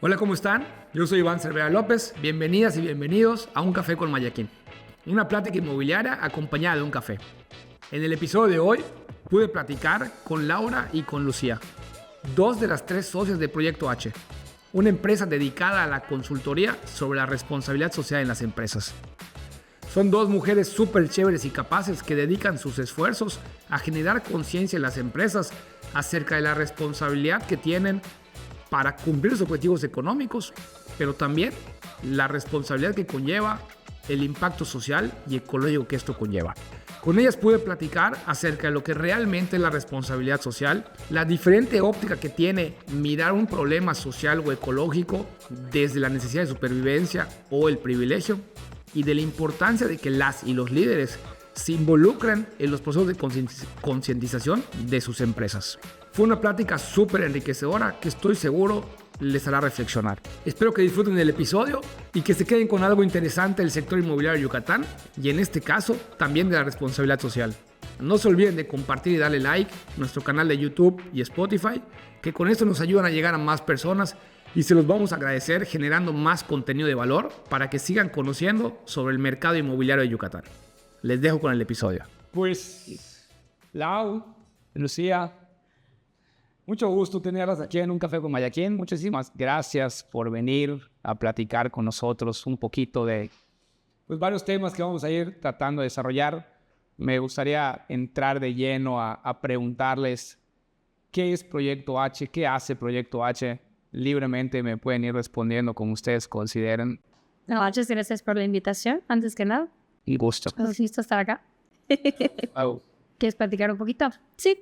Hola, ¿cómo están? Yo soy Iván Cervera López. Bienvenidas y bienvenidos a Un Café con Mayaquín, una plática inmobiliaria acompañada de un café. En el episodio de hoy pude platicar con Laura y con Lucía, dos de las tres socias de Proyecto H, una empresa dedicada a la consultoría sobre la responsabilidad social en las empresas. Son dos mujeres súper chéveres y capaces que dedican sus esfuerzos a generar conciencia en las empresas acerca de la responsabilidad que tienen para cumplir sus objetivos económicos, pero también la responsabilidad que conlleva el impacto social y ecológico que esto conlleva. Con ellas pude platicar acerca de lo que realmente es la responsabilidad social, la diferente óptica que tiene mirar un problema social o ecológico desde la necesidad de supervivencia o el privilegio, y de la importancia de que las y los líderes se involucren en los procesos de concientización de sus empresas. Fue una plática súper enriquecedora que estoy seguro les hará reflexionar. Espero que disfruten del episodio y que se queden con algo interesante del sector inmobiliario de Yucatán y en este caso también de la responsabilidad social. No se olviden de compartir y darle like a nuestro canal de YouTube y Spotify, que con esto nos ayudan a llegar a más personas y se los vamos a agradecer generando más contenido de valor para que sigan conociendo sobre el mercado inmobiliario de Yucatán. Les dejo con el episodio. Pues, Lau, Lucía, mucho gusto tenerlas aquí en Un Café con Mayaquín. Muchísimas gracias por venir a platicar con nosotros un poquito de varios temas que vamos a ir tratando de desarrollar. Me gustaría entrar de lleno a preguntarles qué es Proyecto H, qué hace Proyecto H. Libremente me pueden ir respondiendo como ustedes consideren. No, muchas gracias por la invitación, antes que nada. Un gusto. Listo estar acá. ¿Quieres platicar un poquito? Sí.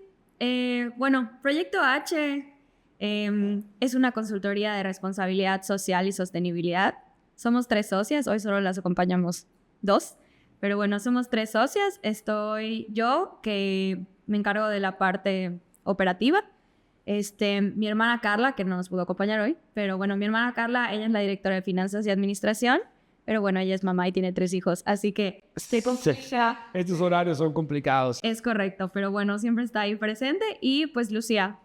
Bueno, Proyecto H es una consultoría de responsabilidad social y sostenibilidad. Somos tres socias, hoy solo las acompañamos dos, pero bueno, somos tres socias. Estoy yo, que me encargo de la parte operativa. Mi hermana Carla, que no nos pudo acompañar hoy, pero bueno, mi hermana Carla, ella es la directora de Finanzas y Administración, pero bueno, ella es mamá y tiene 3 hijos, así que estoy complicada. Estos horarios son complicados. Es correcto, pero bueno, siempre está ahí presente. Y pues Lucía,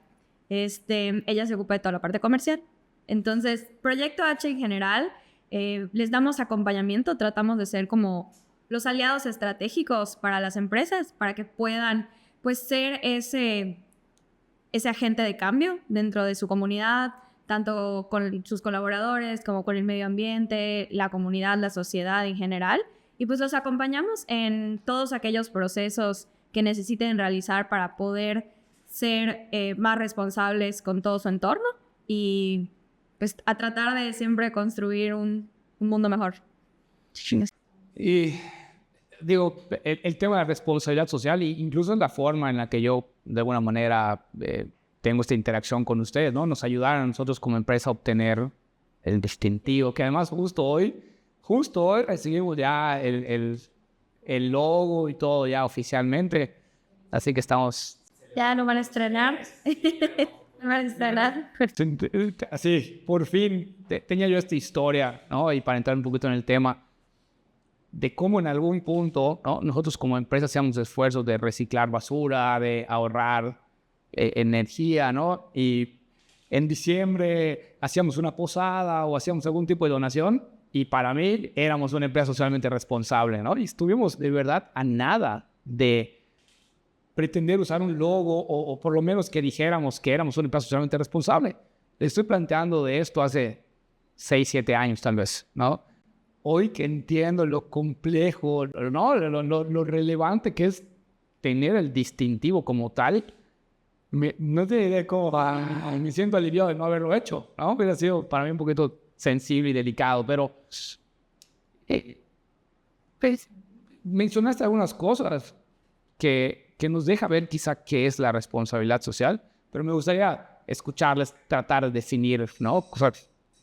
ella se ocupa de toda la parte comercial. Entonces, Proyecto H en general, les damos acompañamiento, tratamos de ser como los aliados estratégicos para las empresas, para que puedan pues ser ese agente de cambio dentro de su comunidad, tanto con sus colaboradores como con el medio ambiente, la comunidad, la sociedad en general. Y pues los acompañamos en todos aquellos procesos que necesiten realizar para poder ser más responsables con todo su entorno y pues a tratar de siempre construir un mundo mejor. Y digo, el tema de la responsabilidad social, e incluso en la forma en la que yo, de alguna manera, tengo esta interacción con ustedes, ¿no? Nos ayudaron a nosotros como empresa a obtener el distintivo, que además justo hoy recibimos ya el logo y todo ya oficialmente. Así que estamos... Ya lo van a estrenar. Lo van a estrenar. Así, por fin, tenía yo esta historia, ¿no? Y para entrar un poquito en el tema, de cómo en algún punto, ¿no? Nosotros como empresa hacíamos esfuerzos de reciclar basura, de ahorrar energía, ¿no? Y en diciembre hacíamos una posada o hacíamos algún tipo de donación y para mí éramos una empresa socialmente responsable, ¿no? Y estuvimos de verdad a nada de pretender usar un logo o por lo menos que dijéramos que éramos una empresa socialmente responsable. Le estoy planteando de esto hace 6, 7 años tal vez, ¿no? Hoy que entiendo lo complejo, ¿no? Lo relevante que es tener el distintivo como tal, no te diré cómo me siento aliviado de no haberlo hecho, ¿no? Hubiera sido para mí un poquito sensible y delicado, pero pues, mencionaste algunas cosas que nos deja ver quizá qué es la responsabilidad social, pero me gustaría escucharles tratar de definir, ¿no? O sea,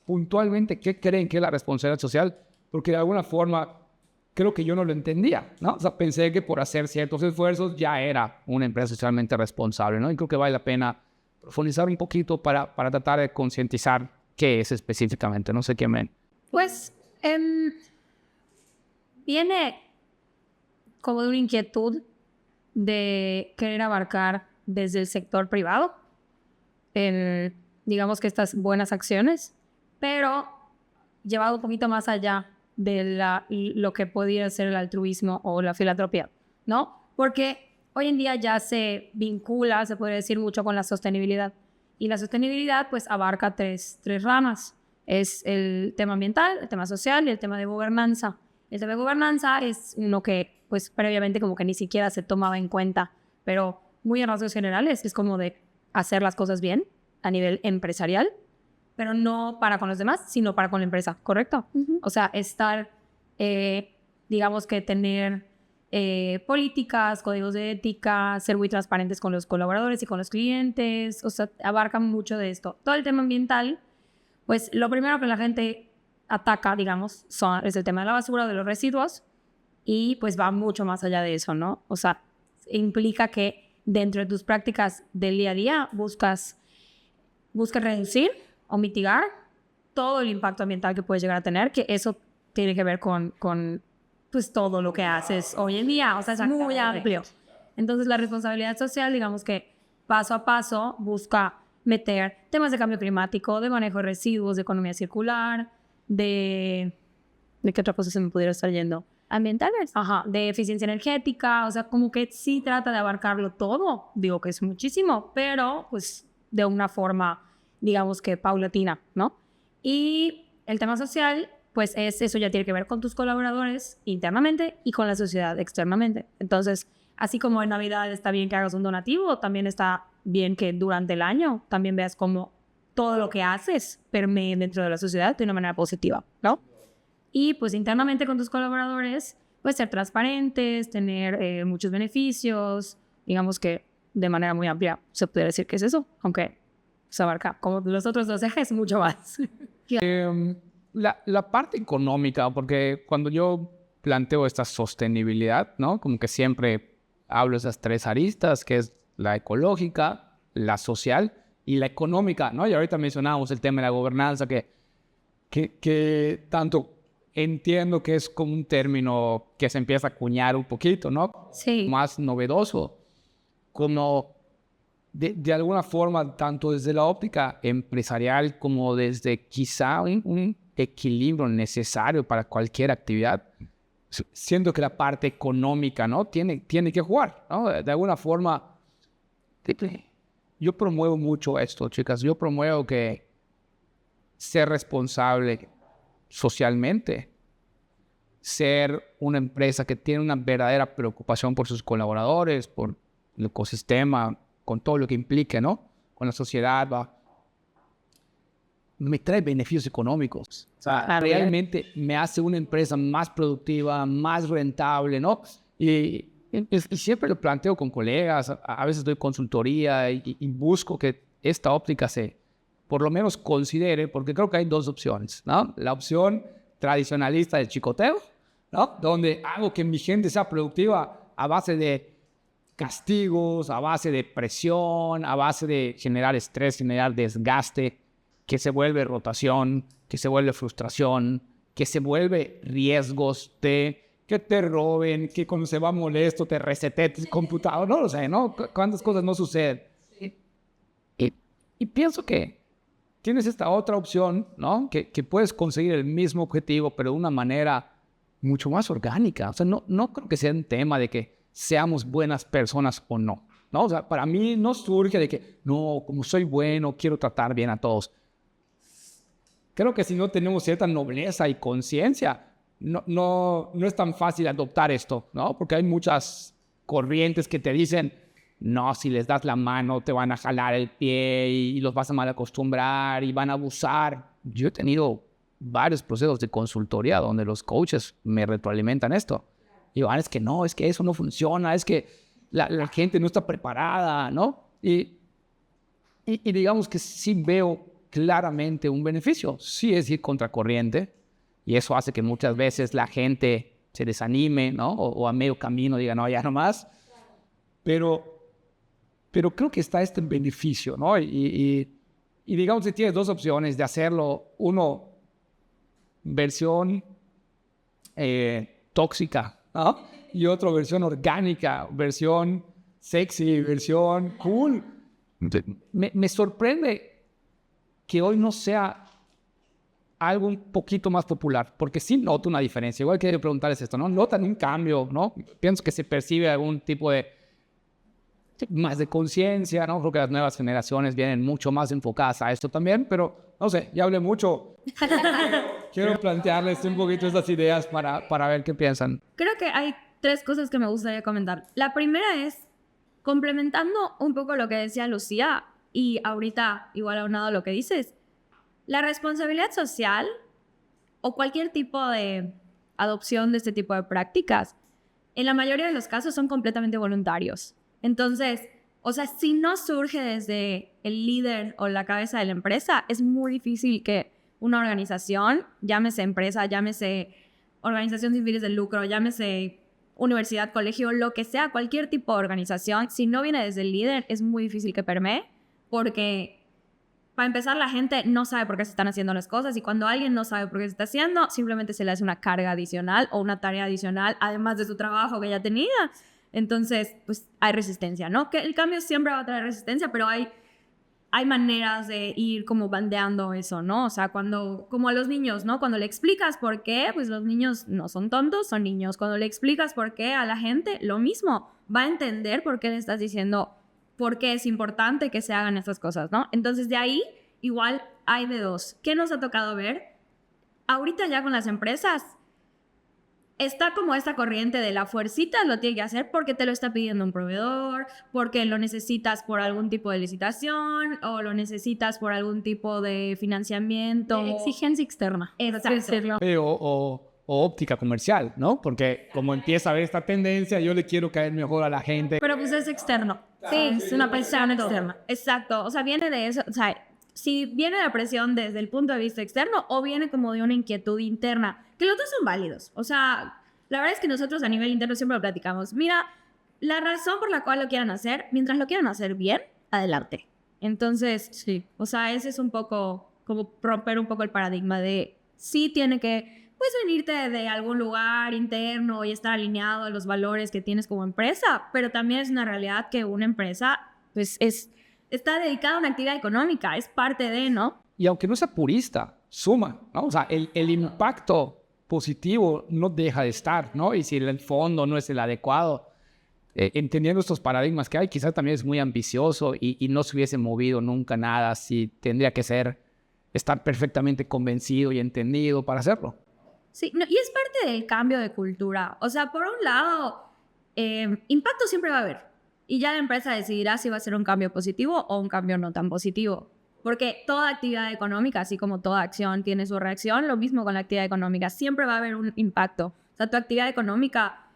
puntualmente, ¿qué creen que es la responsabilidad social? Porque de alguna forma creo que yo no lo entendía, ¿no? O sea, pensé que por hacer ciertos esfuerzos ya era una empresa socialmente responsable, ¿no? Y creo que vale la pena profundizar un poquito para tratar de concientizar qué es específicamente. No sé qué me... Pues viene como de una inquietud de querer abarcar desde el sector privado, digamos que estas buenas acciones pero llevado un poquito más allá de lo que podría ser el altruismo o la filantropía, ¿no? Porque hoy en día ya se vincula, se podría decir, mucho con la sostenibilidad. Y la sostenibilidad, pues, abarca tres ramas. Es el tema ambiental, el tema social y el tema de gobernanza. El tema de gobernanza es uno que, pues, previamente como que ni siquiera se tomaba en cuenta, pero muy en rasgos generales es como de hacer las cosas bien a nivel empresarial, pero no para con los demás, sino para con la empresa, ¿correcto? O sea, digamos que tener políticas, códigos de ética, ser muy transparentes con los colaboradores y con los clientes, o sea, abarcan mucho de esto. Todo el tema ambiental, pues lo primero que la gente ataca, digamos, es el tema de la basura, de los residuos, y pues va mucho más allá de eso, ¿no? O sea, implica que dentro de tus prácticas del día a día buscas reducir o mitigar todo el impacto ambiental que puedes llegar a tener, que eso tiene que ver con pues todo lo que haces hoy en día, o sea, es muy amplio. Entonces la responsabilidad social, digamos que paso a paso busca meter temas de cambio climático, de manejo de residuos, de economía circular, ¿de qué otra cosa se me pudiera estar yendo? Ambientales. Ajá, de eficiencia energética, o sea, como que sí trata de abarcarlo todo, digo que es muchísimo, pero pues de una forma, digamos que paulatina, ¿no? Y el tema social, pues eso ya tiene que ver con tus colaboradores internamente y con la sociedad externamente. Entonces, así como en Navidad está bien que hagas un donativo, también está bien que durante el año también veas cómo todo lo que haces permee dentro de la sociedad de una manera positiva, ¿no? Y pues internamente con tus colaboradores, pues ser transparentes, tener muchos beneficios, digamos que de manera muy amplia se puede decir que es eso, aunque se abarca como los otros dos ejes mucho más. La parte económica, porque cuando yo planteo esta sostenibilidad, ¿no? Como que siempre hablo de esas tres aristas, que es la ecológica, la social y la económica, ¿no? Y ahorita mencionábamos el tema de la gobernanza, que tanto entiendo que es como un término que se empieza a acuñar un poquito, ¿no? Sí. Más novedoso, como de alguna forma, tanto desde la óptica empresarial como desde quizá un equilibrio necesario para cualquier actividad, siento que la parte económica, ¿no? Tiene que jugar, ¿no? De alguna forma, yo promuevo mucho esto, chicas. Yo promuevo que ser responsable socialmente, ser una empresa que tiene una verdadera preocupación por sus colaboradores, por el ecosistema, con todo lo que implique, ¿no? Con la sociedad, me trae beneficios económicos. O sea, realmente me hace una empresa más productiva, más rentable, ¿no? Y siempre lo planteo con colegas, a veces doy consultoría y busco que esta óptica se, por lo menos considere, porque creo que hay dos opciones, ¿no? La opción tradicionalista del chicoteo, ¿no? Donde hago que mi gente sea productiva a base de castigos, a base de presión, a base de generar estrés, generar desgaste, que se vuelve rotación, que se vuelve frustración, que se vuelve riesgos de que te roben, que cuando se va molesto te resete tu computador, no lo sé, ¿no? ¿Cuántas cosas no suceden? Y pienso que tienes esta otra opción, ¿no? Que puedes conseguir el mismo objetivo, pero de una manera mucho más orgánica. O sea, no creo que sea un tema de que seamos buenas personas o no, ¿no? O sea, para mí no surge de que, no, como soy bueno, quiero tratar bien a todos. Creo que si no tenemos cierta nobleza y conciencia, no es tan fácil adoptar esto, ¿no? Porque hay muchas corrientes que te dicen, no, si les das la mano te van a jalar el pie y los vas a mal acostumbrar y van a abusar. Yo he tenido varios procesos de consultoría donde los coaches me retroalimentan esto. Y digo, es que no, es que eso no funciona, es que la gente no está preparada, ¿no? Y digamos que sí veo claramente un beneficio. Sí es ir contracorriente y eso hace que muchas veces la gente se desanime, ¿no? O a medio camino diga, no, ya no más. Pero creo que está este beneficio, ¿no? Y digamos que tienes dos opciones de hacerlo. Uno, versión tóxica, ¿no? Y otra versión orgánica, versión sexy, versión cool. Me sorprende que hoy no sea algo un poquito más popular, porque sí noto una diferencia. Igual quería preguntarles esto, ¿no? ¿Notan un cambio, no? Pienso que se percibe algún tipo de más de conciencia, ¿no? Creo que las nuevas generaciones vienen mucho más enfocadas a esto también, pero no sé, ya hablé mucho. Quiero plantearles un poquito estas ideas para ver qué piensan. Creo que hay 3 cosas que me gustaría comentar. La primera es, complementando un poco lo que decía Lucía, y ahorita igual aunado a lo que dices, la responsabilidad social o cualquier tipo de adopción de este tipo de prácticas, en la mayoría de los casos son completamente voluntarios. Entonces, o sea, si no surge desde el líder o la cabeza de la empresa, es muy difícil que una organización, llámese empresa, llámese organización sin fines de lucro, llámese universidad, colegio, lo que sea, cualquier tipo de organización, si no viene desde el líder, es muy difícil que permee, porque para empezar, la gente no sabe por qué se están haciendo las cosas, y cuando alguien no sabe por qué se está haciendo, simplemente se le hace una carga adicional o una tarea adicional, además de su trabajo que ya tenía. Entonces, pues hay resistencia, ¿no? Que el cambio siempre va a traer resistencia, pero hay maneras de ir como bandeando eso, ¿no? O sea, como a los niños, ¿no? Cuando le explicas por qué, pues los niños no son tontos, son niños. Cuando le explicas por qué a la gente, lo mismo, va a entender por qué le estás diciendo por qué es importante que se hagan estas cosas, ¿no? Entonces, de ahí, igual hay de dos. ¿Qué nos ha tocado ver? Ahorita ya con las empresas, está como esta corriente de la fuercita lo tiene que hacer porque te lo está pidiendo un proveedor, porque lo necesitas por algún tipo de licitación o lo necesitas por algún tipo de financiamiento. Exigencia externa. Exacto. O óptica comercial, ¿no? Porque como empieza a haber esta tendencia, yo le quiero caer mejor a la gente. Pero pues es externo. Sí, es una presión externa. Exacto. O sea, viene de eso. O sea, si viene la presión desde el punto de vista externo o viene como de una inquietud interna, que los dos son válidos. O sea, la verdad es que nosotros a nivel interno siempre lo platicamos. Mira, la razón por la cual lo quieran hacer, mientras lo quieran hacer bien, adelante. Entonces, sí. O sea, ese es un poco como romper un poco el paradigma de sí tiene que, pues, venirte de algún lugar interno y estar alineado a los valores que tienes como empresa, pero también es una realidad que una empresa, pues, está dedicada a una actividad económica, es parte de, ¿no? Y aunque no sea purista, suma, ¿no? O sea, el impacto positivo no deja de estar, ¿no? Y si el fondo no es el adecuado, entendiendo estos paradigmas que hay, quizás también es muy ambicioso y no se hubiese movido nunca nada si tendría que estar perfectamente convencido y entendido para hacerlo. Sí, no, y es parte del cambio de cultura. O sea, por un lado, impacto siempre va a haber. Y ya la empresa decidirá si va a ser un cambio positivo o un cambio no tan positivo. Porque toda actividad económica, así como toda acción tiene su reacción, lo mismo con la actividad económica. Siempre va a haber un impacto. O sea, tu actividad económica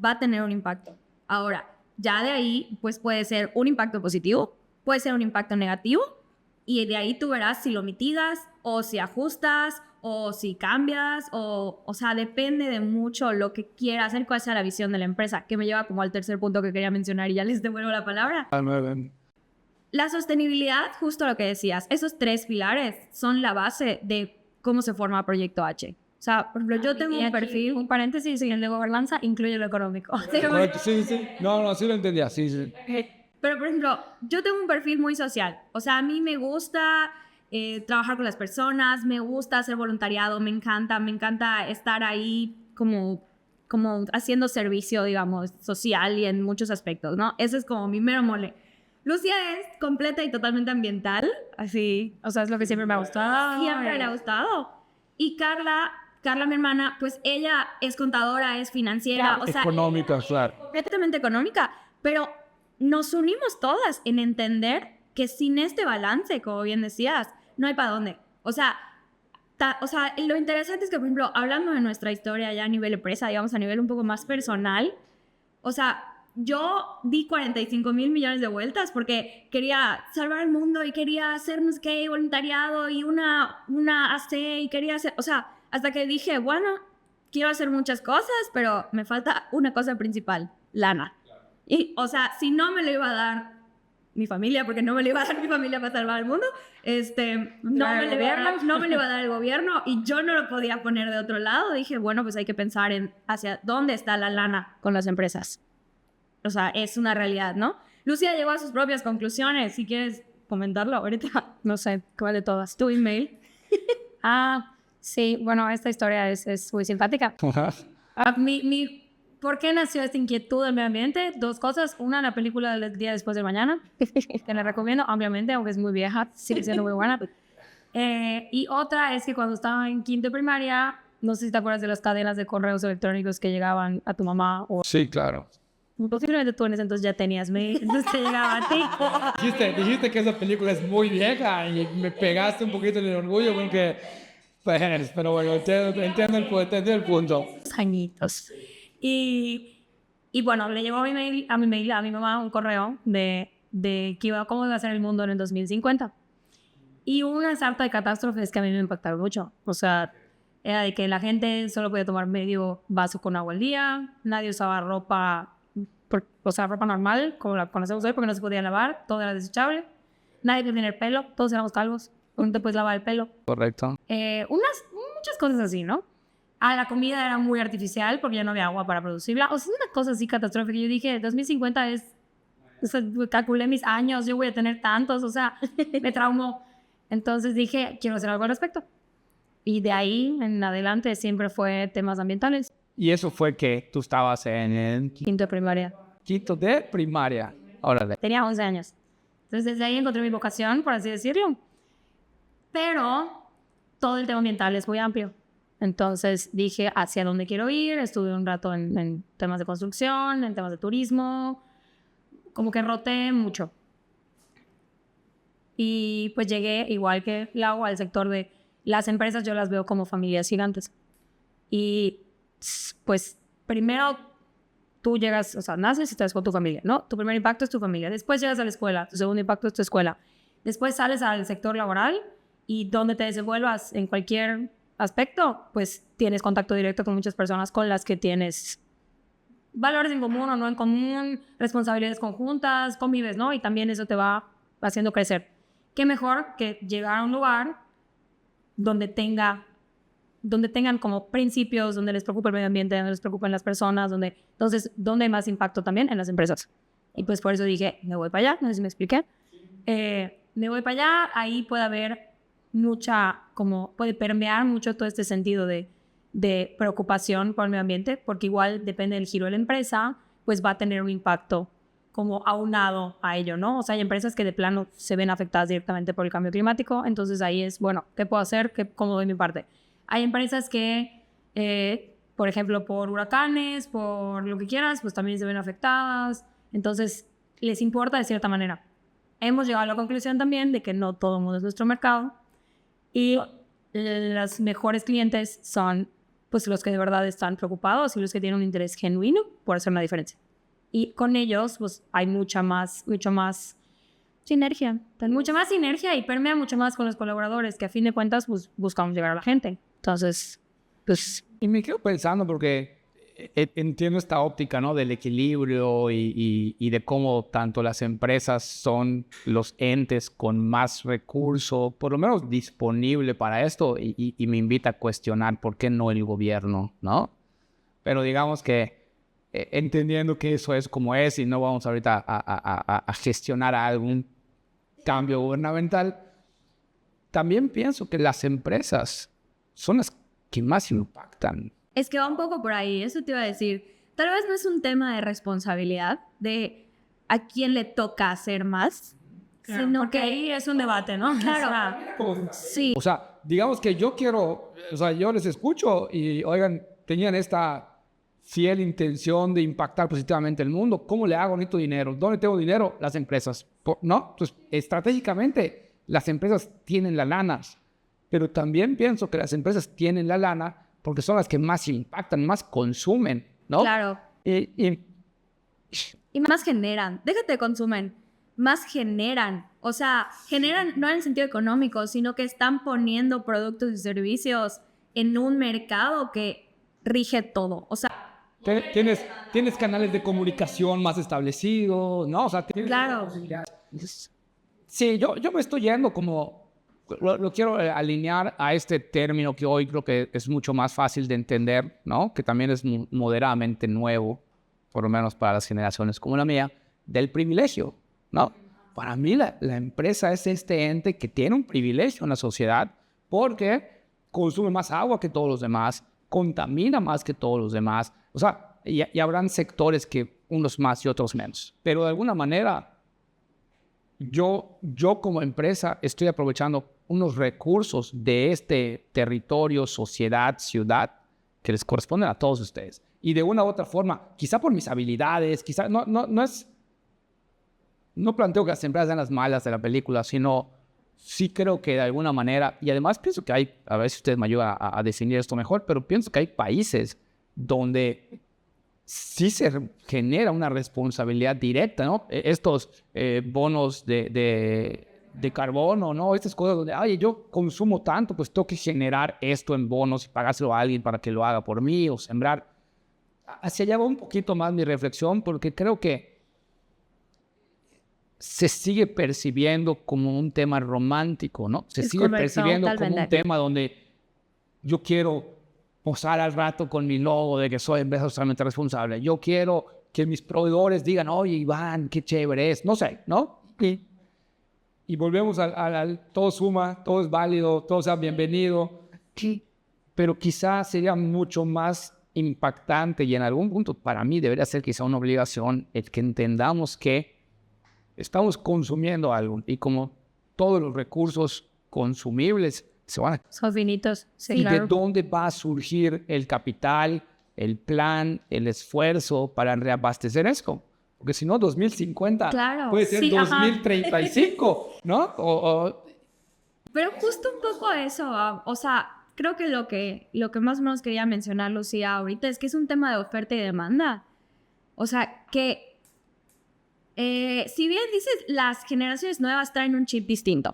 va a tener un impacto. Ahora, ya de ahí, pues puede ser un impacto positivo, puede ser un impacto negativo, y de ahí tú verás si lo mitigas o si ajustas o si cambias, o sea, depende de mucho lo que quieras hacer, cuál sea la visión de la empresa, que me lleva como al tercer punto que quería mencionar y ya les devuelvo la palabra. La sostenibilidad, justo lo que decías, esos 3 pilares son la base de cómo se forma Proyecto H. O sea, por ejemplo, yo tengo un perfil, un paréntesis, y el de gobernanza incluye lo económico. Sí, sí. No, sí lo entendía, sí. Pero, por ejemplo, yo tengo un perfil muy social. O sea, a mí me gusta trabajar con las personas, me gusta hacer voluntariado, me encanta estar ahí como haciendo servicio, digamos, social y en muchos aspectos, ¿no? Ese es como mi mero mole. Lucía es completa y totalmente ambiental, así. O sea, es lo que siempre me ha gustado. Siempre le ha gustado. Y Carla, mi hermana, pues ella es contadora, es financiera, o sea, económica, claro. Completamente económica, pero nos unimos todas en entender que sin este balance, como bien decías, no hay para dónde. O sea, lo interesante es que, por ejemplo, hablando de nuestra historia ya a nivel empresa, digamos, a nivel un poco más personal, o sea, yo di 45,000 millones de vueltas porque quería salvar el mundo y quería hacer no sé qué, voluntariado y una AC y quería hacer, o sea, hasta que dije, bueno, quiero hacer muchas cosas, pero me falta una cosa principal, lana. Y, o sea, si no me lo iba a dar mi familia, porque no me lo iba a dar mi familia para salvar el mundo, no me lo iba a dar el gobierno y yo no lo podía poner de otro lado. Dije, bueno, pues hay que pensar en hacia dónde está la lana con las empresas. O sea, es una realidad, ¿no? Lucía llegó a sus propias conclusiones. Si quieres comentarlo ahorita. No sé, ¿cuál de todas? Tu email. Sí, bueno, esta historia es muy simpática. ¿Por qué nació esta inquietud del medio ambiente? Dos cosas. Una, la película del Día Después del Mañana, que la recomiendo ampliamente, aunque es muy vieja, sigue siendo muy buena. Y otra es que cuando estaba en quinto de primaria, no sé si te acuerdas de las cadenas de correos electrónicos que llegaban a tu mamá. O Sí, claro. posiblemente tú en ese entonces ya tenías mail, entonces te llegaba a ti. Dijiste que esa película es muy vieja y me pegaste un poquito en el orgullo porque... Pues, pero bueno, entiendo el punto. Añitos. Y bueno, le llegó a mi mamá un correo de cómo iba a ser el mundo en el 2050. Y hubo una sarta de catástrofes que a mí me impactaron mucho. O sea, era de que la gente solo podía tomar medio vaso con agua al día, nadie usaba ropa, ropa normal, como la conocemos hoy, porque no se podía lavar, todo era desechable. Nadie podía tener pelo, todos éramos calvos, no te puedes lavar el pelo. Correcto. Muchas cosas así, ¿no? La comida era muy artificial porque ya no había agua para producirla. O sea, es una cosa así catastrófica. Yo dije, 2050 o sea, calculé mis años, yo voy a tener tantos, o sea, me traumó. Entonces dije, quiero hacer algo al respecto. Y de ahí en adelante siempre fue temas ambientales. Y eso fue que tú estabas en el Quinto de primaria. quinto de primaria. Órale. Tenía 11 años. Entonces desde ahí encontré mi vocación, por así decirlo. Pero todo el tema ambiental es muy amplio. Entonces dije hacia dónde quiero ir. Estuve un rato en temas de construcción, en temas de turismo. Como que roté mucho. Y pues llegué, igual que Lau, al sector de las empresas. Yo las veo como familias gigantes. Y pues primero tú llegas, o sea, naces y estás con tu familia, ¿no? Tu primer impacto es tu familia. Después llegas a la escuela. Tu segundo impacto es tu escuela. Después sales al sector laboral y donde te desenvuelvas en cualquier aspecto, pues tienes contacto directo con muchas personas con las que tienes valores en común o no en común, responsabilidades conjuntas, convives, ¿no? Y también eso te va haciendo crecer. ¿Qué mejor que llegar a un lugar donde tengan como principios, donde les preocupa el medio ambiente, donde les preocupan las personas, entonces, ¿dónde hay más impacto también? En las empresas. Y pues por eso dije, me voy para allá, no sé si me expliqué. Me voy para allá, ahí puede haber puede permear mucho todo este sentido de preocupación por el medio ambiente, porque igual depende del giro de la empresa, pues va a tener un impacto como aunado a ello, ¿no? O sea, hay empresas que de plano se ven afectadas directamente por el cambio climático, entonces ahí es, bueno, ¿qué puedo hacer? ¿Cómo doy mi parte? Hay empresas que, por ejemplo, por huracanes, por lo que quieras, pues también se ven afectadas, entonces les importa de cierta manera. Hemos llegado a la conclusión también de que no todo el mundo es nuestro mercado y los mejores clientes son pues los que de verdad están preocupados y los que tienen un interés genuino por hacer una diferencia. Y con ellos pues hay mucho más sinergia. Mucha más sinergia y permea mucho más con los colaboradores que a fin de cuentas pues buscamos llegar a la gente. Entonces, pues... Y me quedo pensando porque entiendo esta óptica, ¿no? Del equilibrio y de cómo tanto las empresas son los entes con más recursos, por lo menos disponible para esto, y me invita a cuestionar por qué no el gobierno, ¿no? Pero digamos que entendiendo que eso es como es y no vamos ahorita a gestionar algún cambio gubernamental, también pienso que las empresas son las que más impactan. Es que va un poco por ahí, eso te iba a decir. Tal vez no es un tema de responsabilidad, de a quién le toca hacer más, Claro, sino porque que ahí es un debate, ¿no? Claro. Sí. O sea, digamos que yo les escucho y, oigan, tenían esta fiel intención de impactar positivamente el mundo. ¿Cómo le hago? Necesito dinero. ¿Dónde tengo dinero? Las empresas. ¿No? Entonces, estratégicamente, las empresas tienen la lana. Pero también pienso que las empresas tienen la lana porque son las que más impactan, más consumen, ¿no? Claro. Y más generan. Déjate de consumen. Más generan. O sea, generan no en el sentido económico, sino que están poniendo productos y servicios en un mercado que rige todo. O sea, Tienes canales de comunicación más establecidos, ¿no? O sea, claro. Sí, yo me estoy yendo como... Lo quiero alinear a este término que hoy creo que es mucho más fácil de entender, ¿no? Que también es moderadamente nuevo, por lo menos para las generaciones como la mía, del privilegio, ¿no? Para mí la empresa es este ente que tiene un privilegio en la sociedad porque consume más agua que todos los demás, contamina más que todos los demás. O sea, y habrán sectores que unos más y otros menos. Pero de alguna manera, yo como empresa estoy aprovechando unos recursos de este territorio, sociedad, ciudad, que les corresponden a todos ustedes. Y de una u otra forma, quizá por mis habilidades, quizá no planteo que las empresas sean las malas de la película, sino sí creo que de alguna manera, y además pienso que hay, a ver si ustedes me ayudan a definir esto mejor, pero pienso que hay países donde sí se genera una responsabilidad directa, ¿no? Estos bonos de carbono, ¿no? Estas cosas donde, oye, yo consumo tanto, pues tengo que generar esto en bonos y pagárselo a alguien para que lo haga por mí o sembrar. Hacia allá va un poquito más mi reflexión, porque creo que se sigue percibiendo como un tema romántico, ¿no? Se sigue percibiendo como un tema donde yo quiero posar al rato con mi logo de que soy empresa socialmente responsable. Yo quiero que mis proveedores digan, oye, Iván, qué chévere es. No sé, ¿no? Y volvemos al todo suma, todo es válido, todo sea bienvenido. Sí. Pero quizás sería mucho más impactante y en algún punto para mí debería ser quizá una obligación el que entendamos que estamos consumiendo algo y como todos los recursos consumibles se van a... Son finitos. Sí, ¿Y claro. de dónde va a surgir el capital, el plan, el esfuerzo para reabastecer eso? Porque si no, 2050 Claro, puede ser sí, 2035, ¿no? Pero justo un poco eso, o sea, creo que lo que más o menos quería mencionar, Lucía, ahorita es que es un tema de oferta y demanda. O sea, que si bien dices, las generaciones nuevas traen un chip distinto,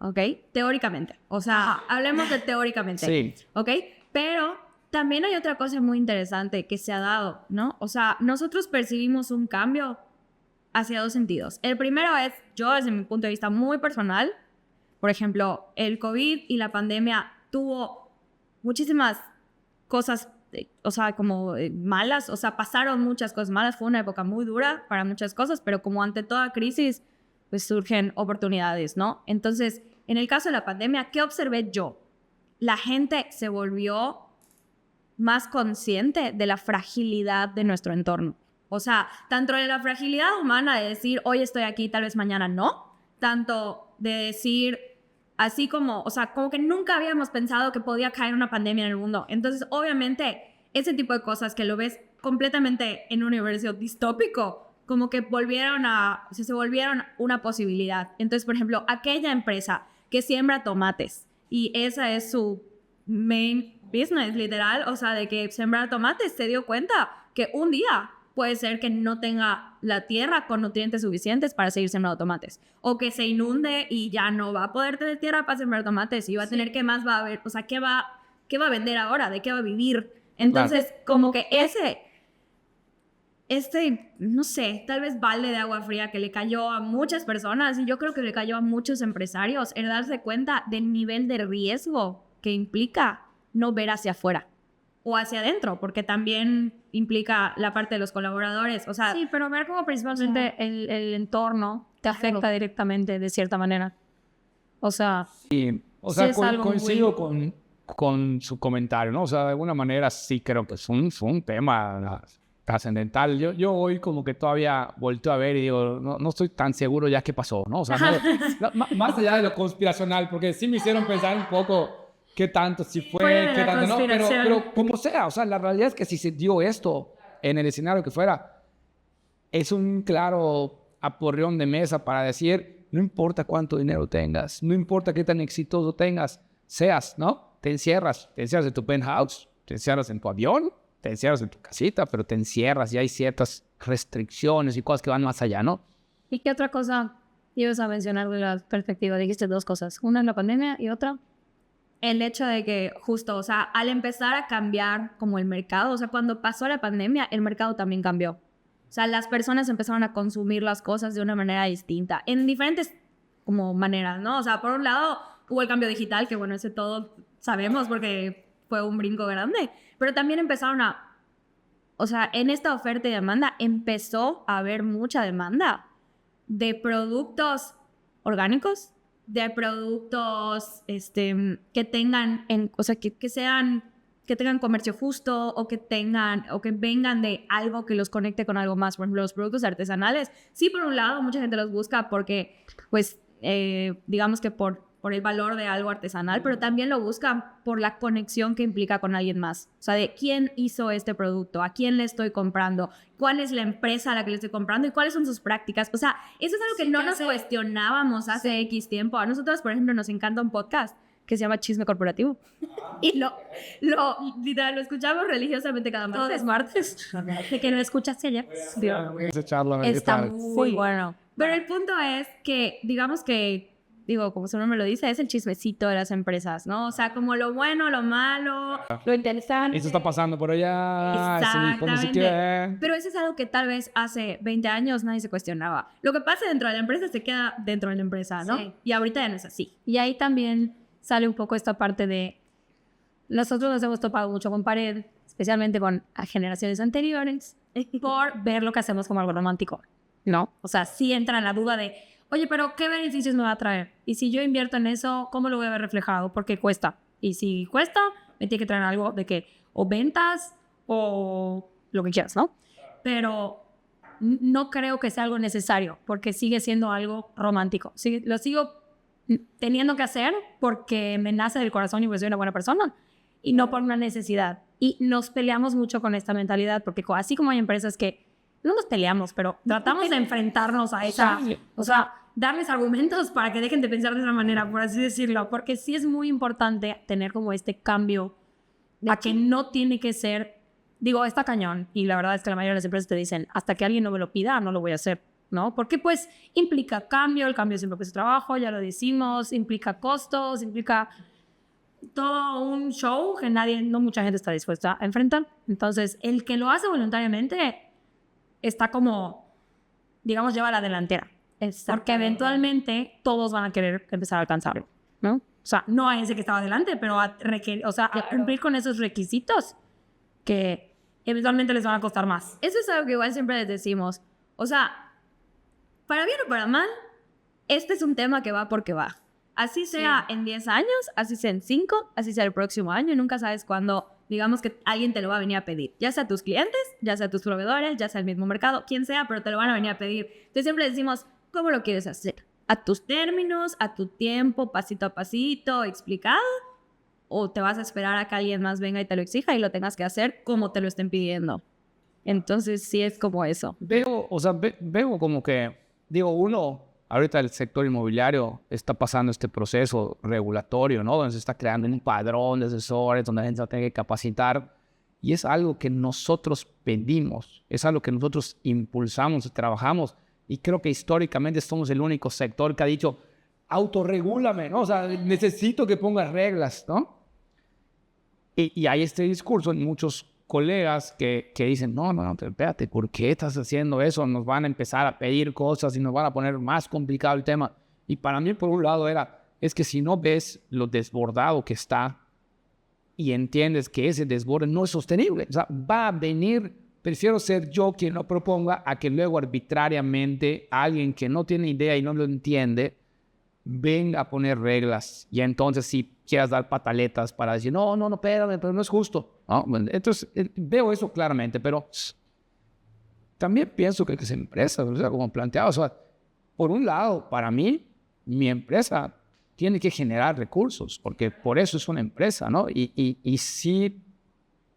¿ok? Teóricamente. O sea, hablemos de teóricamente. Sí. ¿Ok? Pero también hay otra cosa muy interesante que se ha dado, ¿no? O sea, nosotros percibimos un cambio hacia dos sentidos. El primero es, yo desde mi punto de vista muy personal, por ejemplo, el COVID y la pandemia tuvo muchísimas cosas, o sea, como malas, o sea, pasaron muchas cosas malas, fue una época muy dura para muchas cosas, pero como ante toda crisis, pues surgen oportunidades, ¿no? Entonces, en el caso de la pandemia, ¿qué observé yo? La gente se volvió más consciente de la fragilidad de nuestro entorno. O sea, tanto de la fragilidad humana de decir, hoy estoy aquí, tal vez mañana no, tanto de decir, así como, o sea, como que nunca habíamos pensado que podía caer una pandemia en el mundo. Entonces, obviamente, ese tipo de cosas que lo ves completamente en un universo distópico, como que se volvieron una posibilidad. Entonces, por ejemplo, aquella empresa que siembra tomates y esa es su main business, literal, o sea, de que sembrar tomates, se dio cuenta que un día puede ser que no tenga la tierra con nutrientes suficientes para seguir sembrando tomates. O que se inunde y ya no va a poder tener tierra para sembrar tomates y va a tener, ¿qué más va a haber? O sea, ¿qué va a vender ahora? ¿De qué va a vivir? Entonces, como que no sé, tal vez balde de agua fría que le cayó a muchas personas y yo creo que le cayó a muchos empresarios, el darse cuenta del nivel de riesgo que implica no ver hacia afuera o hacia adentro, porque también implica la parte de los colaboradores, o sea... Sí, pero ver cómo principalmente el entorno te afecta directamente de cierta manera. O sea... Sí, o sea, sí es coincido con su comentario, ¿no? O sea, de alguna manera sí creo que es un tema trascendental. Yo hoy como que todavía volteo a ver y digo, no estoy tan seguro ya qué pasó, ¿no? O sea, más allá de lo conspiracional, porque sí me hicieron pensar un poco qué tanto, si fue, qué tanto, no, pero como sea, o sea, la realidad es que si se dio esto en el escenario que fuera, es un claro aporreón de mesa para decir, no importa cuánto dinero tengas, no importa qué tan exitoso seas, ¿no? Te encierras en tu penthouse, te encierras en tu avión, te encierras en tu casita, pero te encierras y hay ciertas restricciones y cosas que van más allá, ¿no? ¿Y qué otra cosa ibas a mencionar de la perspectiva? Dijiste dos cosas. Una es la pandemia y otra... El hecho de que justo, o sea, al empezar a cambiar como el mercado, o sea, cuando pasó la pandemia, el mercado también cambió. O sea, las personas empezaron a consumir las cosas de una manera distinta, en diferentes como maneras, ¿no? O sea, por un lado hubo el cambio digital, que bueno, ese todos sabemos porque fue un brinco grande, pero también empezaron o sea, en esta oferta y demanda empezó a haber mucha demanda de productos orgánicos, de productos que tengan, o sea, que sean, que tengan comercio justo o que vengan de algo que los conecte con algo más. Por ejemplo, los productos artesanales, sí, por un lado, mucha gente los busca porque, pues, digamos que por el valor de algo artesanal, pero también lo buscan por la conexión que implica con alguien más. O sea, de quién hizo este producto, a quién le estoy comprando, cuál es la empresa a la que le estoy comprando y cuáles son sus prácticas. O sea, eso es algo que no nos cuestionábamos hace X tiempo. A nosotros, por ejemplo, nos encanta un podcast que se llama Chisme Corporativo. Y literal, lo escuchamos religiosamente cada martes. Todos los martes. De que no escuchaste ayer. Está muy bueno. Pero el punto es que, digamos que, como su nombre lo dice, es el chismecito de las empresas, ¿no? O sea, como lo bueno, lo malo, lo interesante. Eso está pasando por allá. Exactamente. Pero eso es algo que tal vez hace 20 años nadie se cuestionaba. Lo que pasa dentro de la empresa se queda dentro de la empresa, ¿no? Sí. Y ahorita ya no es así. Y ahí también sale un poco esta parte de... Nosotros nos hemos topado mucho con pared, especialmente con generaciones anteriores, por ver lo que hacemos como algo romántico, ¿no? O sea, sí entra en la duda de, oye, pero ¿qué beneficios me va a traer? Y si yo invierto en eso, ¿cómo lo voy a ver reflejado? Porque cuesta. Y si cuesta, me tiene que traer algo de que o ventas o lo que quieras, ¿no? Pero no creo que sea algo necesario, porque sigue siendo algo romántico. Lo sigo teniendo que hacer porque me nace del corazón y porque soy una buena persona y no por una necesidad. Y nos peleamos mucho con esta mentalidad, porque así como hay empresas que no nos peleamos, pero tratamos de enfrentarnos a esa, o sea, darles argumentos para que dejen de pensar de esa manera, por así decirlo, porque sí es muy importante tener como este cambio a que no tiene que ser, está cañón, y la verdad es que la mayoría de las empresas te dicen, hasta que alguien no me lo pida, no lo voy a hacer, ¿no? Porque pues implica cambio, el cambio siempre cuesta trabajo, ya lo decimos, implica costos, implica todo un show que no mucha gente está dispuesta a enfrentar. Entonces, el que lo hace voluntariamente está como, lleva la delantera. Porque eventualmente todos van a querer empezar a alcanzarlo, ¿no? O sea, no a ese que estaba adelante, pero a cumplir con esos requisitos que eventualmente les van a costar más. Eso es algo que igual siempre les decimos. O sea, para bien o para mal, este es un tema que va porque va. Así sea en 10 años, así sea en 5, así sea el próximo año, nunca sabes cuándo, digamos que alguien te lo va a venir a pedir. Ya sea tus clientes, ya sea tus proveedores, ya sea el mismo mercado, quien sea, pero te lo van a venir a pedir. Entonces siempre decimos, ¿cómo lo quieres hacer? ¿A tus términos, a tu tiempo, pasito a pasito, explicado? ¿O te vas a esperar a que alguien más venga y te lo exija y lo tengas que hacer como te lo estén pidiendo? Entonces sí es como eso. Veo como que, uno... Ahorita el sector inmobiliario está pasando este proceso regulatorio, ¿no? Donde se está creando un padrón de asesores, donde la gente se tiene que capacitar. Y es algo que nosotros pedimos, es algo que nosotros impulsamos y trabajamos. Y creo que históricamente somos el único sector que ha dicho, autorregúlame, ¿no? O sea, necesito que pongas reglas, ¿no? Y hay este discurso en muchos colegas que dicen, no, espérate, ¿por qué estás haciendo eso? Nos van a empezar a pedir cosas y nos van a poner más complicado el tema. Y para mí, por un lado, es que si no ves lo desbordado que está y entiendes que ese desborde no es sostenible, o sea, va a venir, prefiero ser yo quien lo proponga a que luego arbitrariamente alguien que no tiene idea y no lo entiende venga a poner reglas. Y entonces si quieras dar pataletas para decir, no, espérame, pero no es justo, ¿no? Entonces veo eso claramente, pero también pienso que las empresas, o sea, como planteado, o sea, por un lado, para mí, mi empresa tiene que generar recursos, porque por eso es una empresa, ¿no? Y sí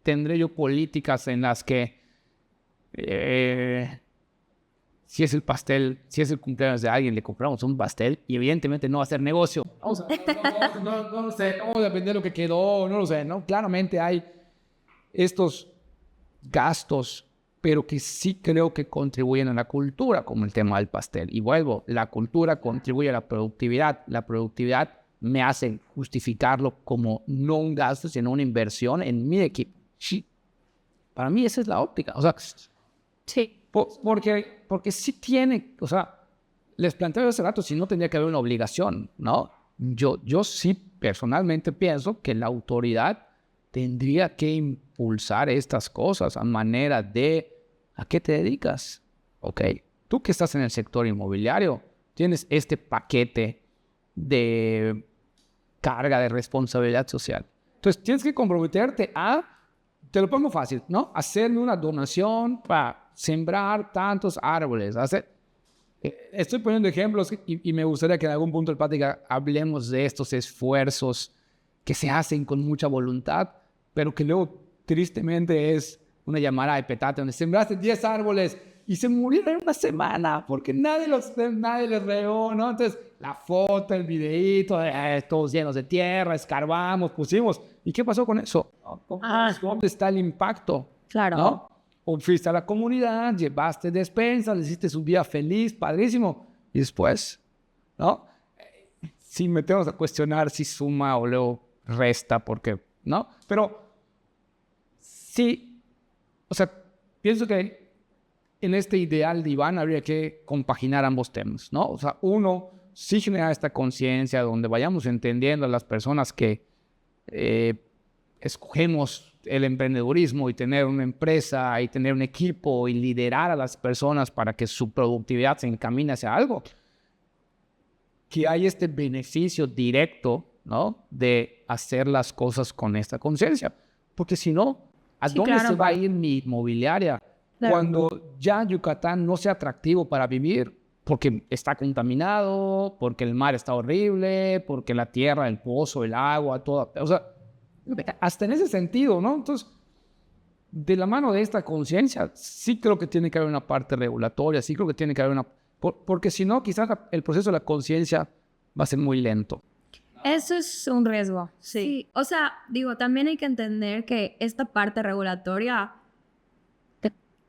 tendré yo políticas en las que si es el pastel, si es el cumpleaños de alguien, le compramos un pastel y evidentemente no va a ser negocio. No lo sé, no depende de lo que quedó, no lo sé, ¿no? Claramente hay estos gastos, pero que sí creo que contribuyen a la cultura, como el tema del pastel. Y vuelvo, la cultura contribuye a la productividad. La productividad me hace justificarlo como no un gasto, sino una inversión en mi equipo. Sí. Para mí esa es la óptica. O sea, sí. Porque sí tiene, o sea, les planteo hace rato si no tendría que haber una obligación, ¿no? Yo sí personalmente pienso que la autoridad tendría que impulsar estas cosas a manera de ¿a qué te dedicas? Ok, tú que estás en el sector inmobiliario, tienes este paquete de carga de responsabilidad social. Entonces, tienes que comprometerte te lo pongo fácil, ¿no? Hacerme una donación para sembrar tantos árboles. Estoy poniendo ejemplos y me gustaría que en algún punto del plática hablemos de estos esfuerzos que se hacen con mucha voluntad, pero que luego tristemente es una llamada de petate donde sembraste 10 árboles y se murieron en una semana porque nadie les regó, ¿no? Entonces, la foto, el videíto, todos llenos de tierra, escarbamos, pusimos. ¿Y qué pasó con eso? ¿Dónde está el impacto? Claro. ¿No? O fuiste a la comunidad, llevaste despensas, le hiciste su día feliz, padrísimo. Y después, ¿no? Si metemos a cuestionar si suma o luego resta, porque, ¿no? Pero sí, o sea, pienso que en este ideal de Iván habría que compaginar ambos temas, ¿no? O sea, uno, sí generar esta conciencia donde vayamos entendiendo a las personas que escogemos el emprendedurismo y tener una empresa y tener un equipo y liderar a las personas para que su productividad se encamine hacia algo, que hay este beneficio directo, ¿no? De hacer las cosas con esta conciencia. Porque si no, ¿a dónde se va a ir mi inmobiliaria cuando ya Yucatán no sea atractivo para vivir? Porque está contaminado, porque el mar está horrible, porque la tierra, el pozo, el agua, todo. O sea, hasta en ese sentido, ¿no? Entonces, de la mano de esta conciencia, sí creo que tiene que haber una parte regulatoria, sí creo que tiene que haber una... Porque si no, quizás el proceso de la conciencia va a ser muy lento. Eso es un riesgo, sí. O sea, digo, también hay que entender que esta parte regulatoria,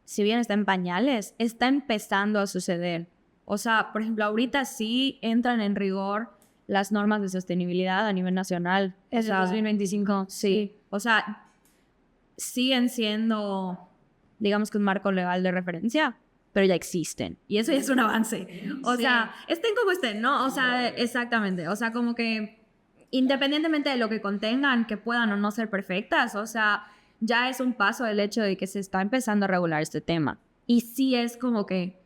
si bien está en pañales, está empezando a suceder. O sea, por ejemplo, ahorita sí entran en rigor las normas de sostenibilidad a nivel nacional. Es el 2025. Sí. O sea, siguen siendo, digamos que un marco legal de referencia, pero ya existen. Y eso ya es un avance. O sea, estén como estén, ¿no? O sea, exactamente. O sea, como que independientemente de lo que contengan, que puedan o no ser perfectas, o sea, ya es un paso el hecho de que se está empezando a regular este tema. Y sí es como que,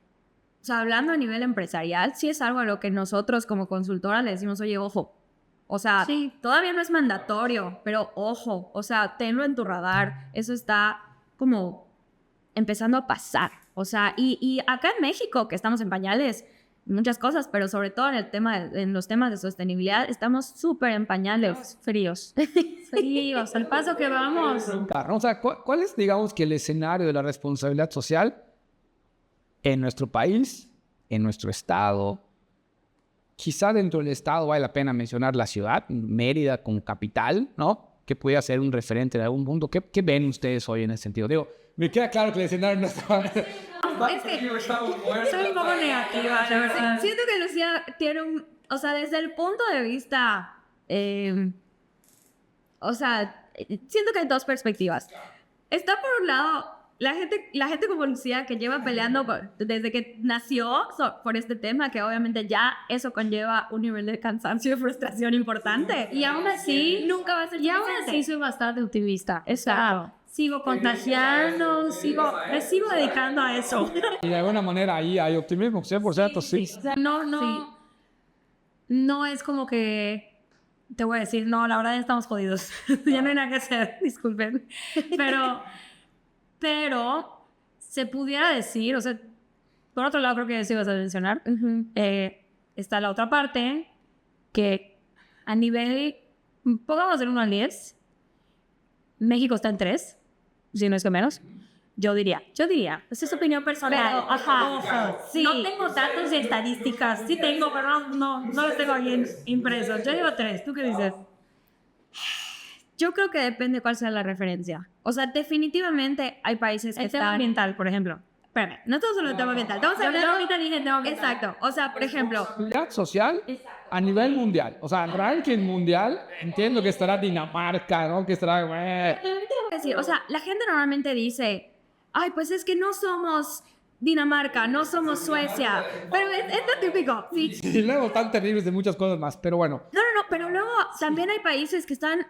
o sea, hablando a nivel empresarial, sí es algo a lo que nosotros como consultora le decimos, oye, ojo. O sea, todavía no es mandatorio, pero ojo, o sea, tenlo en tu radar. Eso está como empezando a pasar. O sea, y acá en México, que estamos en pañales, muchas cosas, pero sobre todo en los temas de sostenibilidad, estamos súper en pañales. Fríos. Fríos, al paso que vamos. O sea, ¿cuál es, digamos, que el escenario de la responsabilidad social en nuestro país, en nuestro estado? Quizá dentro del estado vale la pena mencionar la ciudad, Mérida como capital, ¿no? Que puede ser un referente de algún punto. ¿Qué ven ustedes hoy en ese sentido? Digo, me queda claro que el escenario no está... Es que soy un poco negativa, la verdad. Siento que Lucía tiene un... O sea, desde el punto de vista... o sea, siento que hay dos perspectivas. Está por un lado la gente como Lucía que lleva peleando desde que nació por este tema, que obviamente ya eso conlleva un nivel de cansancio y frustración importante. Y aún así, nunca va a ser y aún suficiente. así soy bastante optimista. Exacto. Sigo contagiando, me sigo dedicando a eso. Y de alguna manera ahí hay optimismo, 100%, sí. O sea, no es como que te voy a decir, no, la verdad ya estamos jodidos. Ya no hay nada que hacer, disculpen. Pero se pudiera decir, o sea, por otro lado creo que sí vas a mencionar, está la otra parte que a nivel, pongamos del 1 al 10, México está en 3, si no es que menos. Yo diría, esa es opinión personal. Pero, Sí. No tengo datos y estadísticas, sí tengo, pero no los tengo bien impresos. Yo digo 3, ¿tú qué dices? Yo creo que depende cuál sea la referencia. O sea, definitivamente hay países que El tema están... ambiental, por ejemplo. Espérame, no todo solo el tema ambiental. Estamos hablando... Yo ahorita dije tema ambiental. Exacto. O sea, por ejemplo... Responsabilidad social a nivel mundial. O sea, ranking mundial, entiendo que estará Dinamarca, ¿no? Que estará... decir, o sea, la gente normalmente dice, ay, pues es que no somos Dinamarca, no somos Suecia. Pero es lo típico. Sí. Y luego tan terribles de muchas cosas más, pero bueno. No, pero luego también hay países que están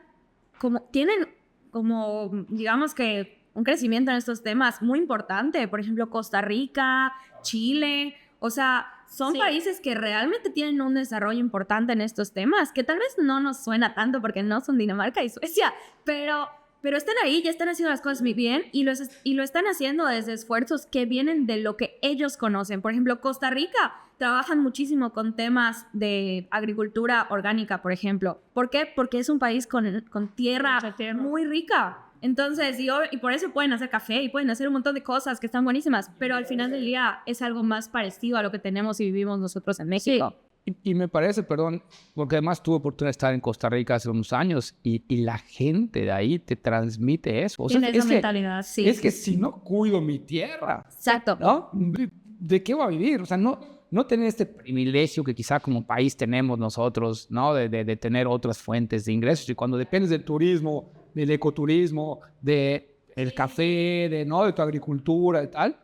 tienen como, digamos que un crecimiento en estos temas muy importante. Por ejemplo, Costa Rica, Chile. O sea, son países que realmente tienen un desarrollo importante en estos temas, que tal vez no nos suena tanto porque no son Dinamarca y Suecia, pero están ahí, ya están haciendo las cosas muy bien y lo están haciendo desde esfuerzos que vienen de lo que ellos conocen. Por ejemplo, Costa Rica trabajan muchísimo con temas de agricultura orgánica, por ejemplo. ¿Por qué? Porque es un país con tierra muy rica. Entonces, y por eso pueden hacer café y pueden hacer un montón de cosas que están buenísimas, pero al final del día es algo más parecido a lo que tenemos y vivimos nosotros en México. Sí. Y me parece, perdón, porque además tuve oportunidad de estar en Costa Rica hace unos años y la gente de ahí te transmite eso. O sea, tiene esa mentalidad, sí. Es que si no cuido mi tierra, exacto, ¿no? ¿De qué voy a vivir? O sea, no tener este privilegio que quizá como país tenemos nosotros, ¿no? De tener otras fuentes de ingresos. Y cuando dependes del turismo, del ecoturismo, del café, de tu agricultura y tal,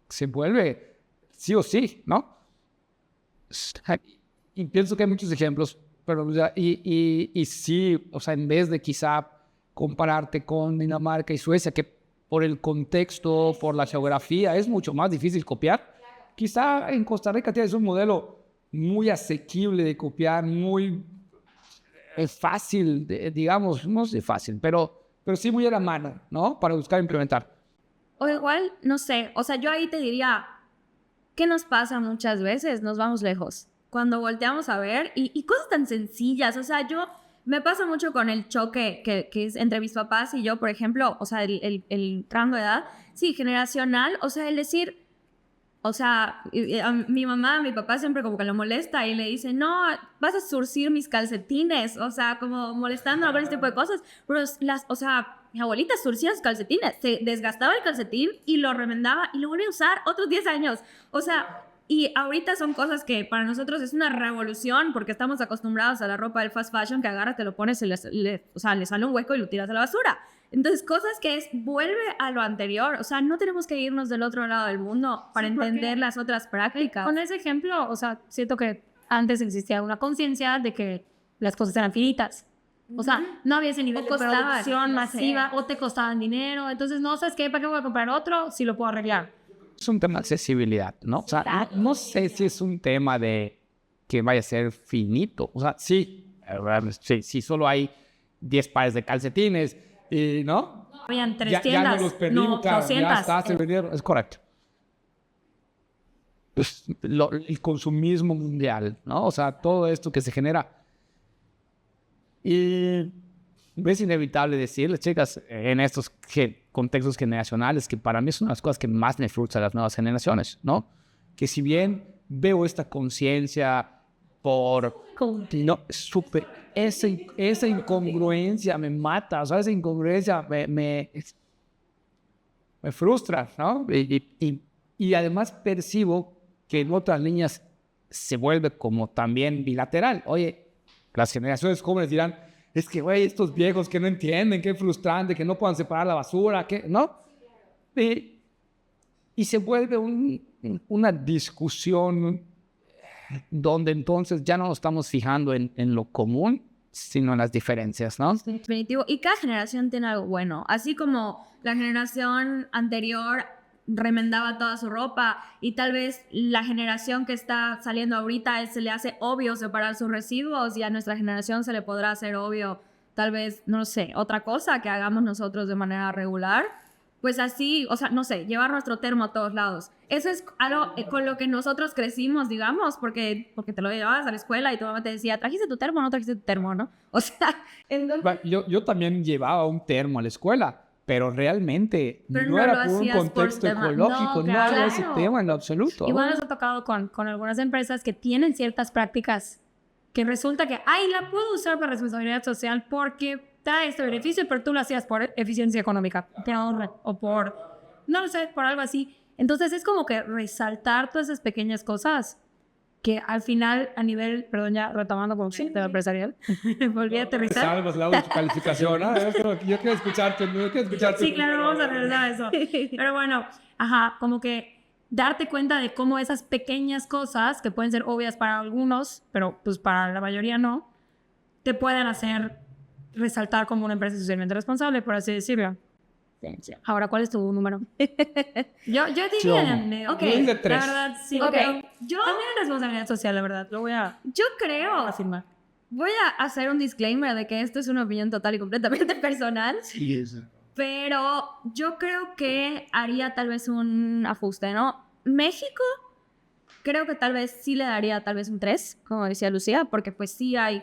se vuelve sí o sí, ¿no? Y pienso que hay muchos ejemplos, pero y sí, o sea, en vez de quizá compararte con Dinamarca y Suecia, que por el contexto, por la geografía, es mucho más difícil copiar, quizá en Costa Rica tienes un modelo muy asequible de copiar, muy fácil, digamos, no sé fácil, pero sí muy a la mano, ¿no? Para buscar implementar. O igual, no sé, o sea, yo ahí te diría, ¿qué nos pasa muchas veces? Nos vamos lejos. Cuando volteamos a ver, y cosas tan sencillas, o sea, me pasa mucho con el choque que es entre mis papás y yo, por ejemplo, o sea, el rango de edad, sí, generacional, o sea, el decir, o sea, a mi mamá, a mi papá siempre como que lo molesta y le dice, no, vas a surcir mis calcetines, o sea, como molestando con este tipo de cosas, pero o sea, mi abuelita surcía sus calcetines, se desgastaba el calcetín y lo remendaba y lo volvía a usar otros 10 años, o sea, y ahorita son cosas que para nosotros es una revolución porque estamos acostumbrados a la ropa del fast fashion que agarras, te lo pones, o sea, le sale un hueco y lo tiras a la basura. Entonces, cosas que vuelve a lo anterior. O sea, no tenemos que irnos del otro lado del mundo para entender las otras prácticas. Con ese ejemplo, o sea, siento que antes existía una conciencia de que las cosas eran finitas. O sea, no había ese nivel de producción masiva o te costaban dinero. Entonces, no, ¿sabes qué? ¿Para qué voy a comprar otro si lo puedo arreglar? Es un tema de accesibilidad, ¿no? O sea, no sé si es un tema de que vaya a ser finito. O sea, sí, solo hay 10 pares de calcetines, y, ¿no? Habían 3 ya tiendas, no los perdimos, no, claro, 200. ya está, se vendieron, es correcto. Pues, el consumismo mundial, ¿no? O sea, todo esto que se genera. Y es inevitable decirles, chicas, en estos contextos generacionales, que para mí es una de las cosas que más me frustra a las nuevas generaciones, ¿no? Que si bien veo esta conciencia esa incongruencia me mata, o sea, esa incongruencia me frustra, ¿no? Y además percibo que en otras líneas se vuelve como también bilateral. Oye, las generaciones jóvenes dirán, es que, güey, estos viejos que no entienden, qué frustrante, que no puedan separar la basura, ¿no? Y se vuelve una discusión donde entonces ya no nos estamos fijando en lo común, sino en las diferencias, ¿no? Definitivo. Y cada generación tiene algo bueno. Así como la generación anterior remendaba toda su ropa y tal vez la generación que está saliendo ahorita se le hace obvio separar sus residuos y a nuestra generación se le podrá hacer obvio tal vez, no sé, otra cosa que hagamos nosotros de manera regular. Pues así, o sea, no sé, llevar nuestro termo a todos lados. Eso es algo con lo que nosotros crecimos, digamos, porque te lo llevabas a la escuela y tu mamá te decía, ¿trajiste tu termo o no trajiste tu termo, no? O sea, entonces... Yo también llevaba un termo a la escuela, pero realmente no era por un contexto ecológico, no había ese tema en lo absoluto. Igual nos ha tocado con algunas empresas que tienen ciertas prácticas que resulta que, la puedo usar para responsabilidad social porque da este beneficio, pero tú lo hacías por eficiencia económica, te ahorra, o por, no lo sé, por algo así. Entonces es como que resaltar todas esas pequeñas cosas que al final a nivel, perdón, ya retomando con el tema empresarial, volví a aterrizar. Salvas la calificación, ¿no? Yo quiero escucharte, Sí, claro, vamos a regresar a eso. Pero bueno, como que darte cuenta de cómo esas pequeñas cosas, que pueden ser obvias para algunos, pero pues para la mayoría no, te pueden hacer resaltar como una empresa socialmente responsable, por así decirlo. Ahora, ¿cuál es tu número? Yo diría... Ok. De 3. La verdad, sí. Ok. Pero Yo también responsabilidad social, la verdad. Lo voy a yo creo... afirmar. Voy a hacer un disclaimer de que esto es una opinión total y completamente personal. Sí, es. Pero yo creo que haría tal vez un ajuste, ¿no? México, creo que tal vez sí le daría tal vez un 3, como decía Lucía, porque pues sí hay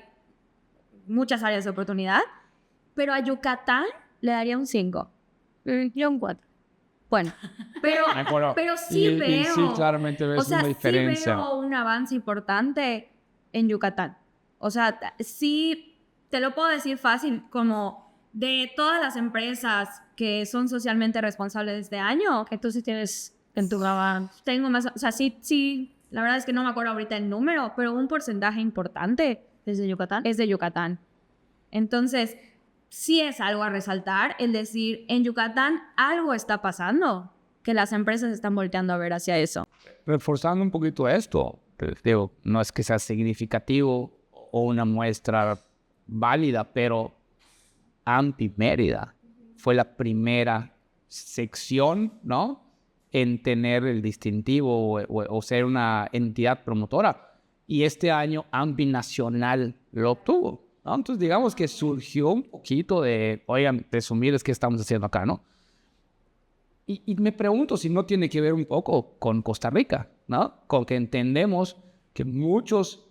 muchas áreas de oportunidad. Pero a Yucatán le daría un 5. Yo un 4. Bueno, pero sí veo... Y sí, claramente ves O sea, una diferencia. sí veo un avance importante en Yucatán. O sea, sí te lo puedo decir fácil, como de todas las empresas que son socialmente responsables de este año, Que tú sí tienes en tu gama. tengo más, o sea, sí, la verdad es que no me acuerdo ahorita el número, pero un porcentaje importante ¿Desde Yucatán? es de Yucatán. Entonces, sí es algo a resaltar, el decir, en Yucatán algo está pasando, que las empresas están volteando a ver hacia eso. Reforzando un poquito esto, digo, no es que sea significativo o una muestra válida, pero AMPI Mérida fue la primera sección, ¿no?, en tener el distintivo o ser una entidad promotora. Y este año AMPI Nacional lo obtuvo, ¿no? Entonces digamos que surgió un poquito de, oigan, presumir es que estamos haciendo acá, ¿no? Y me pregunto si no tiene que ver un poco con Costa Rica, ¿no? Con que entendemos que muchas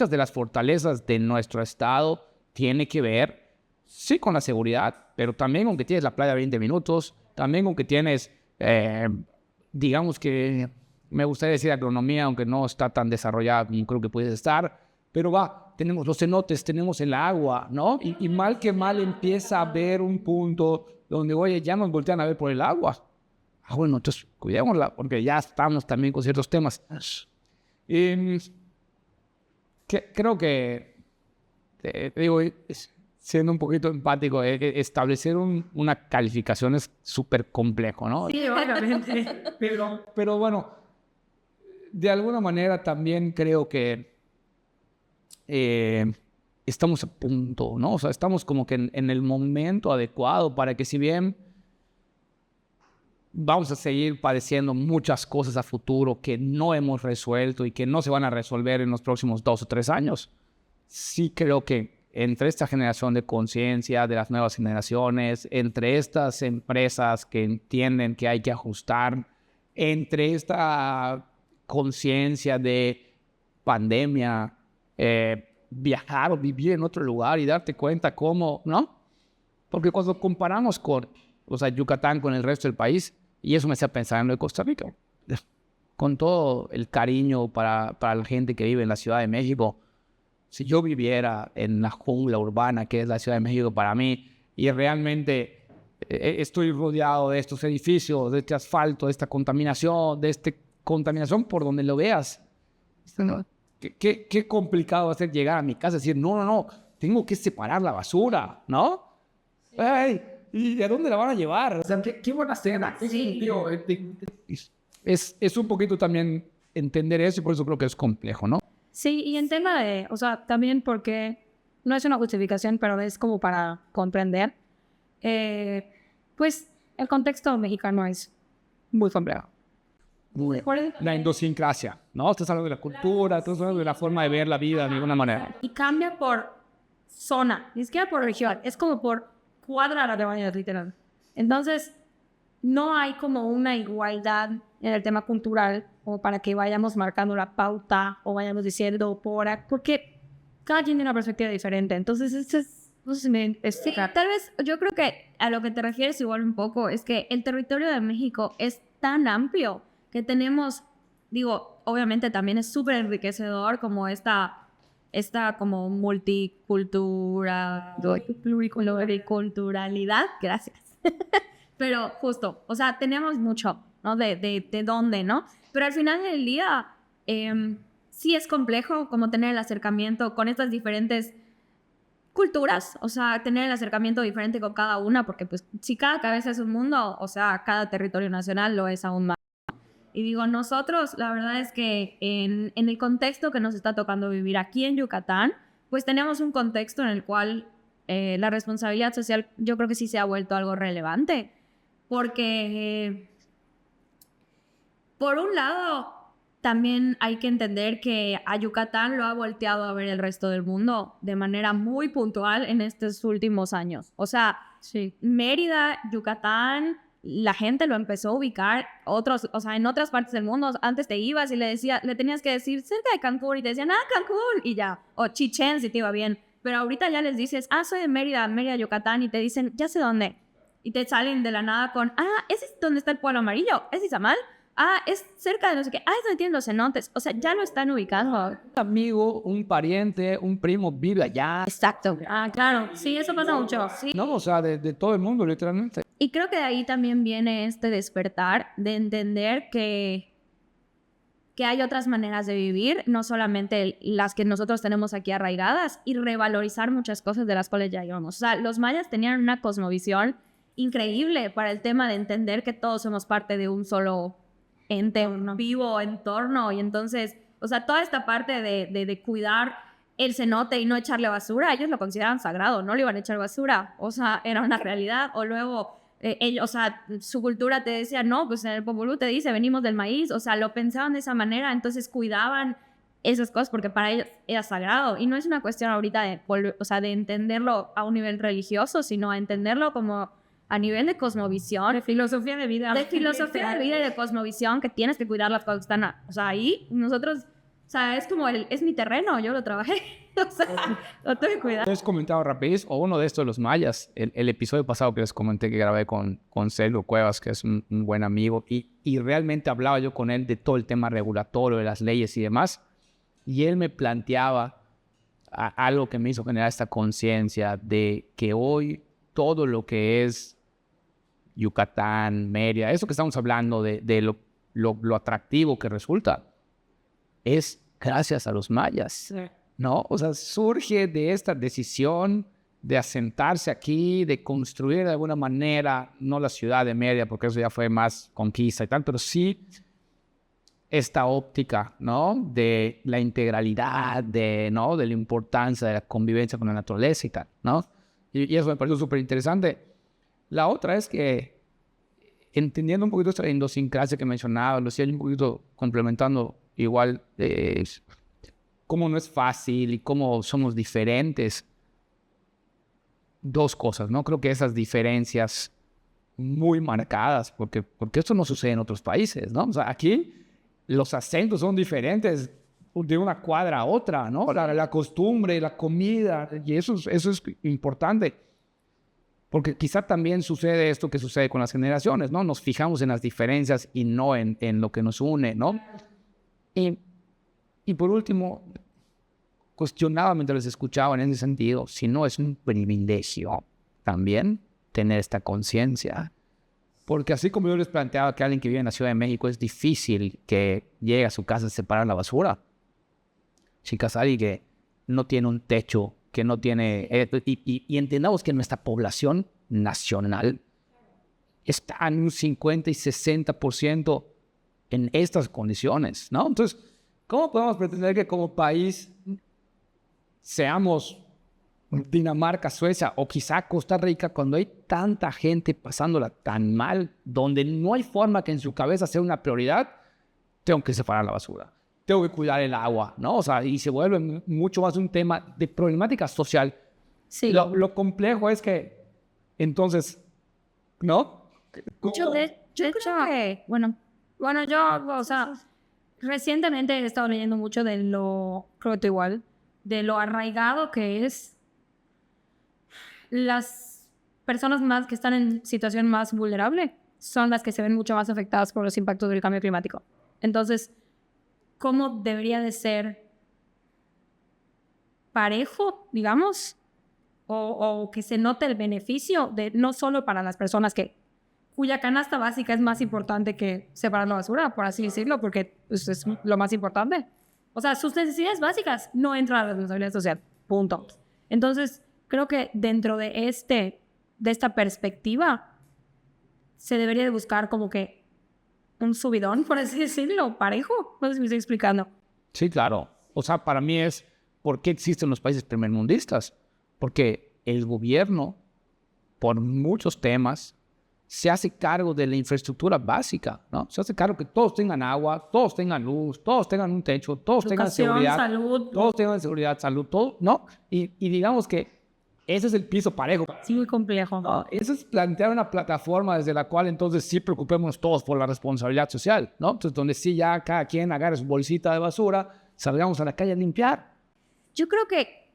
de las fortalezas de nuestro estado tiene que ver, sí, con la seguridad, pero también con que tienes la playa a 20 minutos, también con que tienes, digamos que, me gustaría decir agronomía, aunque no está tan desarrollada como creo que puedes estar, pero tenemos los cenotes, tenemos el agua, ¿no? Y mal que mal empieza a haber un punto donde, oye, ya nos voltean a ver por el agua. Bueno, entonces cuidémosla, porque ya estamos también con ciertos temas. Creo que, digo, siendo un poquito empático, establecer una calificación es súper complejo, ¿no? Sí, obviamente. Pero bueno, de alguna manera también creo que estamos a punto, ¿no? O sea, estamos como que en el momento adecuado para que, si bien vamos a seguir padeciendo muchas cosas a futuro que no hemos resuelto y que no se van a resolver en los próximos 2 o 3 años, sí creo que entre esta generación de conciencia de las nuevas generaciones, entre estas empresas que entienden que hay que ajustar, entre esta conciencia de pandemia, viajar o vivir en otro lugar y darte cuenta cómo, ¿no? Porque cuando comparamos con, o sea, Yucatán con el resto del país, y eso me hace pensar en lo de Costa Rica, con todo el cariño para la gente que vive en la Ciudad de México, si yo viviera en la jungla urbana que es la Ciudad de México para mí, y realmente estoy rodeado de estos edificios, de este asfalto, de esta contaminación, por donde lo veas, ¿no? Qué complicado va a ser llegar a mi casa y decir, no, tengo que separar la basura, ¿no? Ay, ¿y a dónde la van a llevar? O sea, ¿qué van a hacer? Sí. Tío, es un poquito también entender eso, y por eso creo que es complejo, ¿no? Sí, y en tema de, o sea, también porque no es una justificación, pero es como para comprender, pues el contexto mexicano es muy complejo. La idiosincrasia, ¿no? Estás hablando de la cultura, estás hablando de la forma de ver la vida de alguna manera. Y cambia por zona, ni siquiera por región, es como por cuadra la rebaña, literal. Entonces, no hay como una igualdad en el tema cultural como para que vayamos marcando la pauta o vayamos diciendo porque cada quien tiene una perspectiva diferente. Entonces, no sé si me explica. Tal vez yo creo que a lo que te refieres igual un poco es que el territorio de México es tan amplio que tenemos, digo, obviamente también es súper enriquecedor como esta como pluriculturalidad, gracias. Pero justo, o sea, tenemos mucho, ¿no? De dónde, ¿no? Pero al final del día, sí es complejo como tener el acercamiento con estas diferentes culturas, o sea, tener el acercamiento diferente con cada una, porque pues si cada cabeza es un mundo, o sea, cada territorio nacional lo es aún más. Y digo, nosotros, la verdad es que en el contexto que nos está tocando vivir aquí en Yucatán, pues tenemos un contexto en el cual la responsabilidad social yo creo que sí se ha vuelto algo relevante, porque por un lado también hay que entender que a Yucatán lo ha volteado a ver el resto del mundo de manera muy puntual en estos últimos años. O sea, Sí. Mérida, Yucatán, la gente lo empezó a ubicar en otras partes del mundo. Antes te ibas y le tenías que decir cerca de Cancún y te decían, Cancún, y ya. O Chichén si te iba bien. Pero ahorita ya les dices, soy de Mérida, Yucatán, y te dicen, ya sé dónde. Y te salen de la nada con, ese es donde está el Pueblo Amarillo, ¿es Izamal? Es cerca de no sé qué, es donde tienen los cenotes. O sea, ya lo están ubicando. Un amigo, un pariente, un primo vive allá. Exacto. Claro, sí, eso pasa mucho. Sí. No, o sea, de todo el mundo, literalmente. Y creo que de ahí también viene este despertar de entender que hay otras maneras de vivir, no solamente las que nosotros tenemos aquí arraigadas, y revalorizar muchas cosas de las cuales ya íbamos. O sea, los mayas tenían una cosmovisión increíble para el tema de entender que todos somos parte de un solo ente, un vivo entorno. Y entonces, o sea, toda esta parte de cuidar el cenote y no echarle basura, ellos lo consideraban sagrado, no le iban a echar basura. O sea, era una realidad. O luego, o sea, su cultura te decía, no, pues en el Popolú te dice, venimos del maíz. O sea, lo pensaban de esa manera, entonces cuidaban esas cosas porque para ellos era sagrado. Y no es una cuestión ahorita de entenderlo a un nivel religioso, sino a entenderlo como a nivel de cosmovisión. De filosofía de vida. De filosofía de vida y de cosmovisión, que tienes que cuidar las cosas que están, o sea, ahí nosotros, o sea, es como es mi terreno, yo lo trabajé, o sea, lo tengo que cuidar. Les comentaba rapidísimo, o uno de estos de los mayas, el episodio pasado que les comenté que grabé con Celso Cuevas, que es un buen amigo, y realmente hablaba yo con él de todo el tema regulatorio, de las leyes y demás, y él me planteaba algo que me hizo generar esta conciencia de que hoy todo lo que es Yucatán, Mérida, eso que estamos hablando de lo atractivo que resulta, es gracias a los mayas, Sí. ¿no? O sea, surge de esta decisión de asentarse aquí, de construir de alguna manera, no la ciudad de Mérida, porque eso ya fue más conquista y tal, pero sí esta óptica, ¿no? De la integralidad, ¿no? De la importancia de la convivencia con la naturaleza y tal, ¿no? Y eso me pareció súper interesante. La otra es que, entendiendo un poquito esta idiosincrasia que mencionaba, Lucía, un poquito complementando igual cómo no es fácil y cómo somos diferentes. Dos cosas, ¿no? Creo que esas diferencias muy marcadas, porque esto no sucede en otros países, ¿no? O sea, aquí los acentos son diferentes de una cuadra a otra, ¿no? La costumbre, la comida, y eso es importante. Porque quizá también sucede esto que sucede con las generaciones, ¿no? Nos fijamos en las diferencias y no en lo que nos une, ¿no? Y por último, cuestionaba mientras les escuchaba en ese sentido, si no es un privilegio también tener esta conciencia. Porque así como yo les planteaba que alguien que vive en la Ciudad de México es difícil que llegue a su casa a separar la basura. Chicas, alguien que no tiene un techo, que no tiene... y entendamos que nuestra población nacional está en un 50 y 60% en estas condiciones, ¿no? Entonces, ¿cómo podemos pretender que como país seamos Dinamarca, Suecia o quizá Costa Rica cuando hay tanta gente pasándola tan mal, donde no hay forma que en su cabeza sea una prioridad? Tengo que separar la basura, tengo que cuidar el agua, ¿no? O sea, y se vuelve mucho más un tema de problemática social. Sí. Lo complejo es que, entonces, ¿no? Yo creo que, bueno, Yo, o sea, recientemente he estado leyendo mucho de lo, creo que tú igual, de lo arraigado que es las personas más que están en situación más vulnerable son las que se ven mucho más afectadas por los impactos del cambio climático. Entonces, ¿cómo debería de ser parejo, digamos? O que se note el beneficio de no solo para las personas cuya canasta básica es más importante que separar la basura, por así decirlo, porque pues, es lo más importante. O sea, sus necesidades básicas no entran a la responsabilidad social, punto. Entonces, creo que dentro de esta perspectiva se debería de buscar como que un subidón, por así decirlo, parejo. No sé si me estoy explicando. Sí, claro. O sea, para mí es, ¿por qué existen los países primermundistas? Porque el gobierno, por muchos temas, se hace cargo de la infraestructura básica, ¿no? Se hace cargo que todos tengan agua, todos tengan luz, todos tengan un techo, todos tengan seguridad, salud. todos tengan seguridad, salud, todo, ¿no? Y digamos que ese es el piso parejo. Sí, muy complejo. ¿No? Eso es plantear una plataforma desde la cual entonces sí preocupémonos todos por la responsabilidad social, ¿no? Entonces, donde sí ya cada quien agarre su bolsita de basura, salgamos a la calle a limpiar. Yo creo que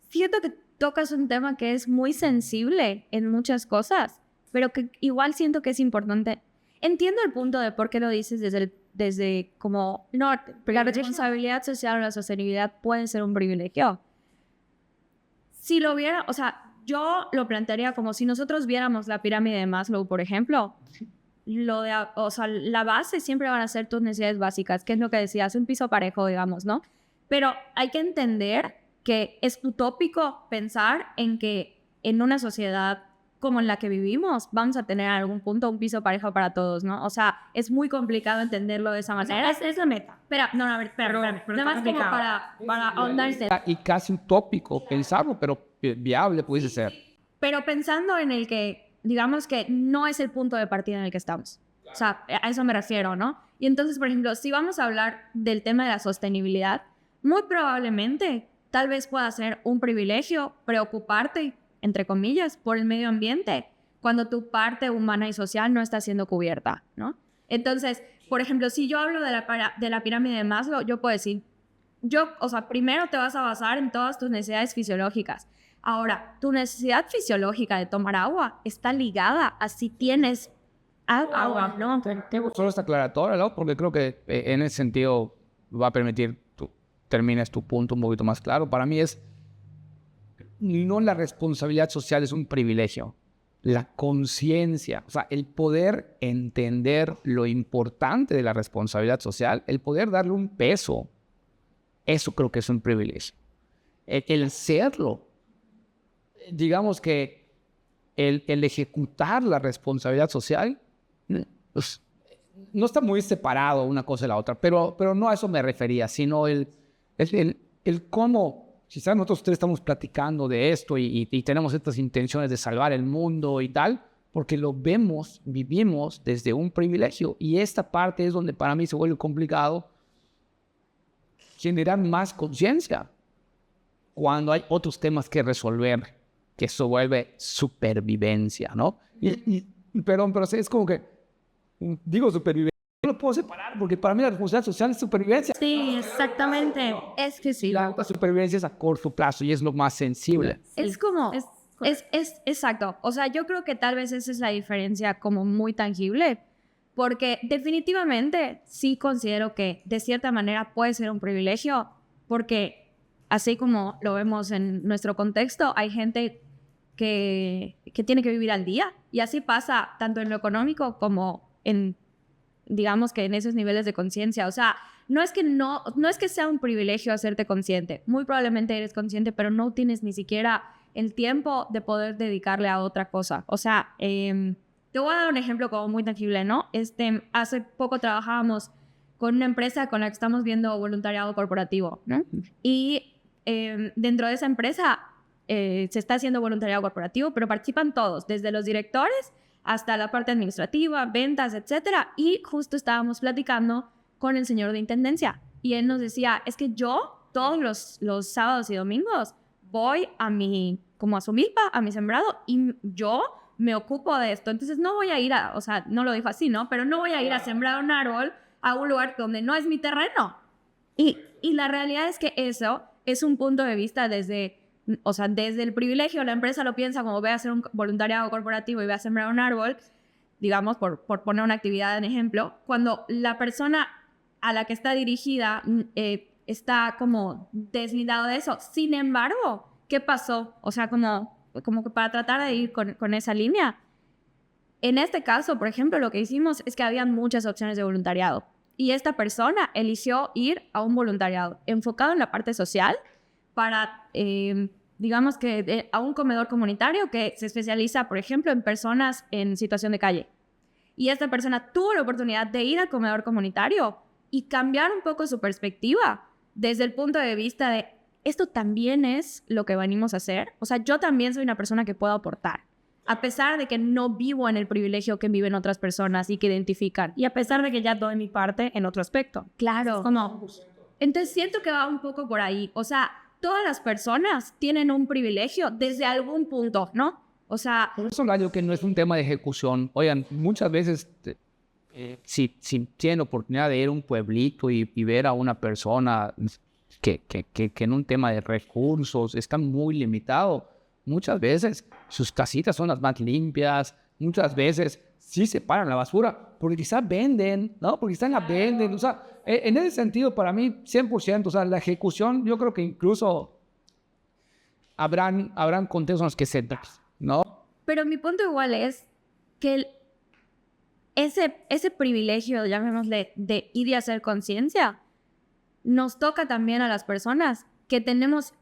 siento que tocas un tema que es muy sensible en muchas cosas, pero que igual siento que es importante. Entiendo el punto de por qué lo dices desde como, no, la responsabilidad social o la sostenibilidad puede ser un privilegio. Si lo viera, o sea, yo lo plantearía como si nosotros viéramos la pirámide de Maslow, por ejemplo, o sea, la base siempre van a ser tus necesidades básicas, que es lo que decías, un piso parejo, digamos, ¿no? Pero hay que entender que es utópico pensar en que en una sociedad como en la que vivimos vamos a tener en algún punto un piso parejo para todos, ¿no? O sea, es muy complicado entenderlo de esa manera. Es la meta. Espera, no, a ver, espera. Nada más como para ahondar. Y casi utópico pensarlo, pero viable pudiese ser. Pero pensando en el que, digamos que no es el punto de partida en el que estamos. O sea, a eso me refiero, ¿no? Y entonces, por ejemplo, si vamos a hablar del tema de la sostenibilidad, muy probablemente tal vez pueda ser un privilegio preocuparte, entre comillas, por el medio ambiente cuando tu parte humana y social no está siendo cubierta, ¿no? Entonces, por ejemplo, si yo hablo de la pirámide de Maslow, yo puedo decir, o sea, primero te vas a basar en todas tus necesidades fisiológicas. Ahora, tu necesidad fisiológica de tomar agua está ligada a si tienes agua, ¿no? Solo esta aclaratoria, ¿no? Porque creo que en ese sentido va a permitir termines tu punto un poquito más claro. Para mí es, no la responsabilidad social es un privilegio, la conciencia, o sea, el poder entender lo importante de la responsabilidad social, el poder darle un peso, eso creo que es un privilegio. El hacerlo, digamos que el ejecutar la responsabilidad social, pues, no está muy separado una cosa de la otra, pero no a eso me refería, sino el cómo, quizás nosotros tres estamos platicando de esto y tenemos estas intenciones de salvar el mundo y tal, porque lo vivimos desde un privilegio. Y esta parte es donde para mí se vuelve complicado generar más conciencia cuando hay otros temas que resolver, que eso vuelve supervivencia, ¿no? Perdón, pero es como que, digo supervivencia, no lo puedo separar porque para mí la responsabilidad social es supervivencia. Sí, exactamente. Es que sí. La supervivencia es a corto plazo y es lo más sensible. Es como, es exacto. O sea, yo creo que tal vez esa es la diferencia como muy tangible, porque definitivamente sí considero que de cierta manera puede ser un privilegio, porque así como lo vemos en nuestro contexto, hay gente que tiene que vivir al día, y así pasa tanto en lo económico como en, digamos que en esos niveles de conciencia. O sea, no es que sea un privilegio hacerte consciente. Muy probablemente eres consciente, pero no tienes ni siquiera el tiempo de poder dedicarle a otra cosa. O sea, te voy a dar un ejemplo como muy tangible, ¿no? Hace poco trabajábamos con una empresa con la que estamos viendo voluntariado corporativo, ¿no? Y dentro de esa empresa se está haciendo voluntariado corporativo, pero participan todos, desde los directores hasta la parte administrativa, ventas, etcétera. Y justo estábamos platicando con el señor de intendencia y él nos decía, es que yo todos los sábados y domingos voy como a su milpa, a mi sembrado, y yo me ocupo de esto. Entonces no voy a ir o sea, no lo dijo así, ¿no? Pero no voy a ir a sembrar un árbol a un lugar donde no es mi terreno. Y la realidad es que eso es un punto de vista desde el privilegio. La empresa lo piensa como voy a hacer un voluntariado corporativo y voy a sembrar un árbol, digamos, por poner una actividad en ejemplo, cuando la persona a la que está dirigida está como deslindado de eso. Sin embargo, ¿qué pasó? O sea, como que para tratar de ir con esa línea. En este caso, por ejemplo, lo que hicimos es que había muchas opciones de voluntariado. Y esta persona eligió ir a un voluntariado enfocado en la parte social para, digamos que a un comedor comunitario que se especializa, por ejemplo, en personas en situación de calle. Y esta persona tuvo la oportunidad de ir al comedor comunitario y cambiar un poco su perspectiva desde el punto de vista de esto también es lo que venimos a hacer. O sea, yo también soy una persona que puedo aportar. A pesar de que no vivo en el privilegio que viven otras personas y que identifican. Y a pesar de que ya doy mi parte en otro aspecto. Claro. Es como, Entonces siento que va un poco por ahí. O sea, todas las personas tienen un privilegio desde algún punto, ¿no? O sea, Por eso digo que no es un tema de ejecución. Oigan, muchas veces, si tienen oportunidad de ir a un pueblito y ver a una persona que en un tema de recursos está muy limitado, muchas veces sus casitas son las más limpias, muchas veces sí separan la basura, porque quizás venden, ¿no? Porque quizás la venden, o sea, en ese sentido para mí 100%, o sea, la ejecución yo creo que incluso habrán contextos en los que se da, ¿no? pero mi punto igual es que ese privilegio, llamémosle, de ir y hacer conciencia, nos toca también a las personas que tenemos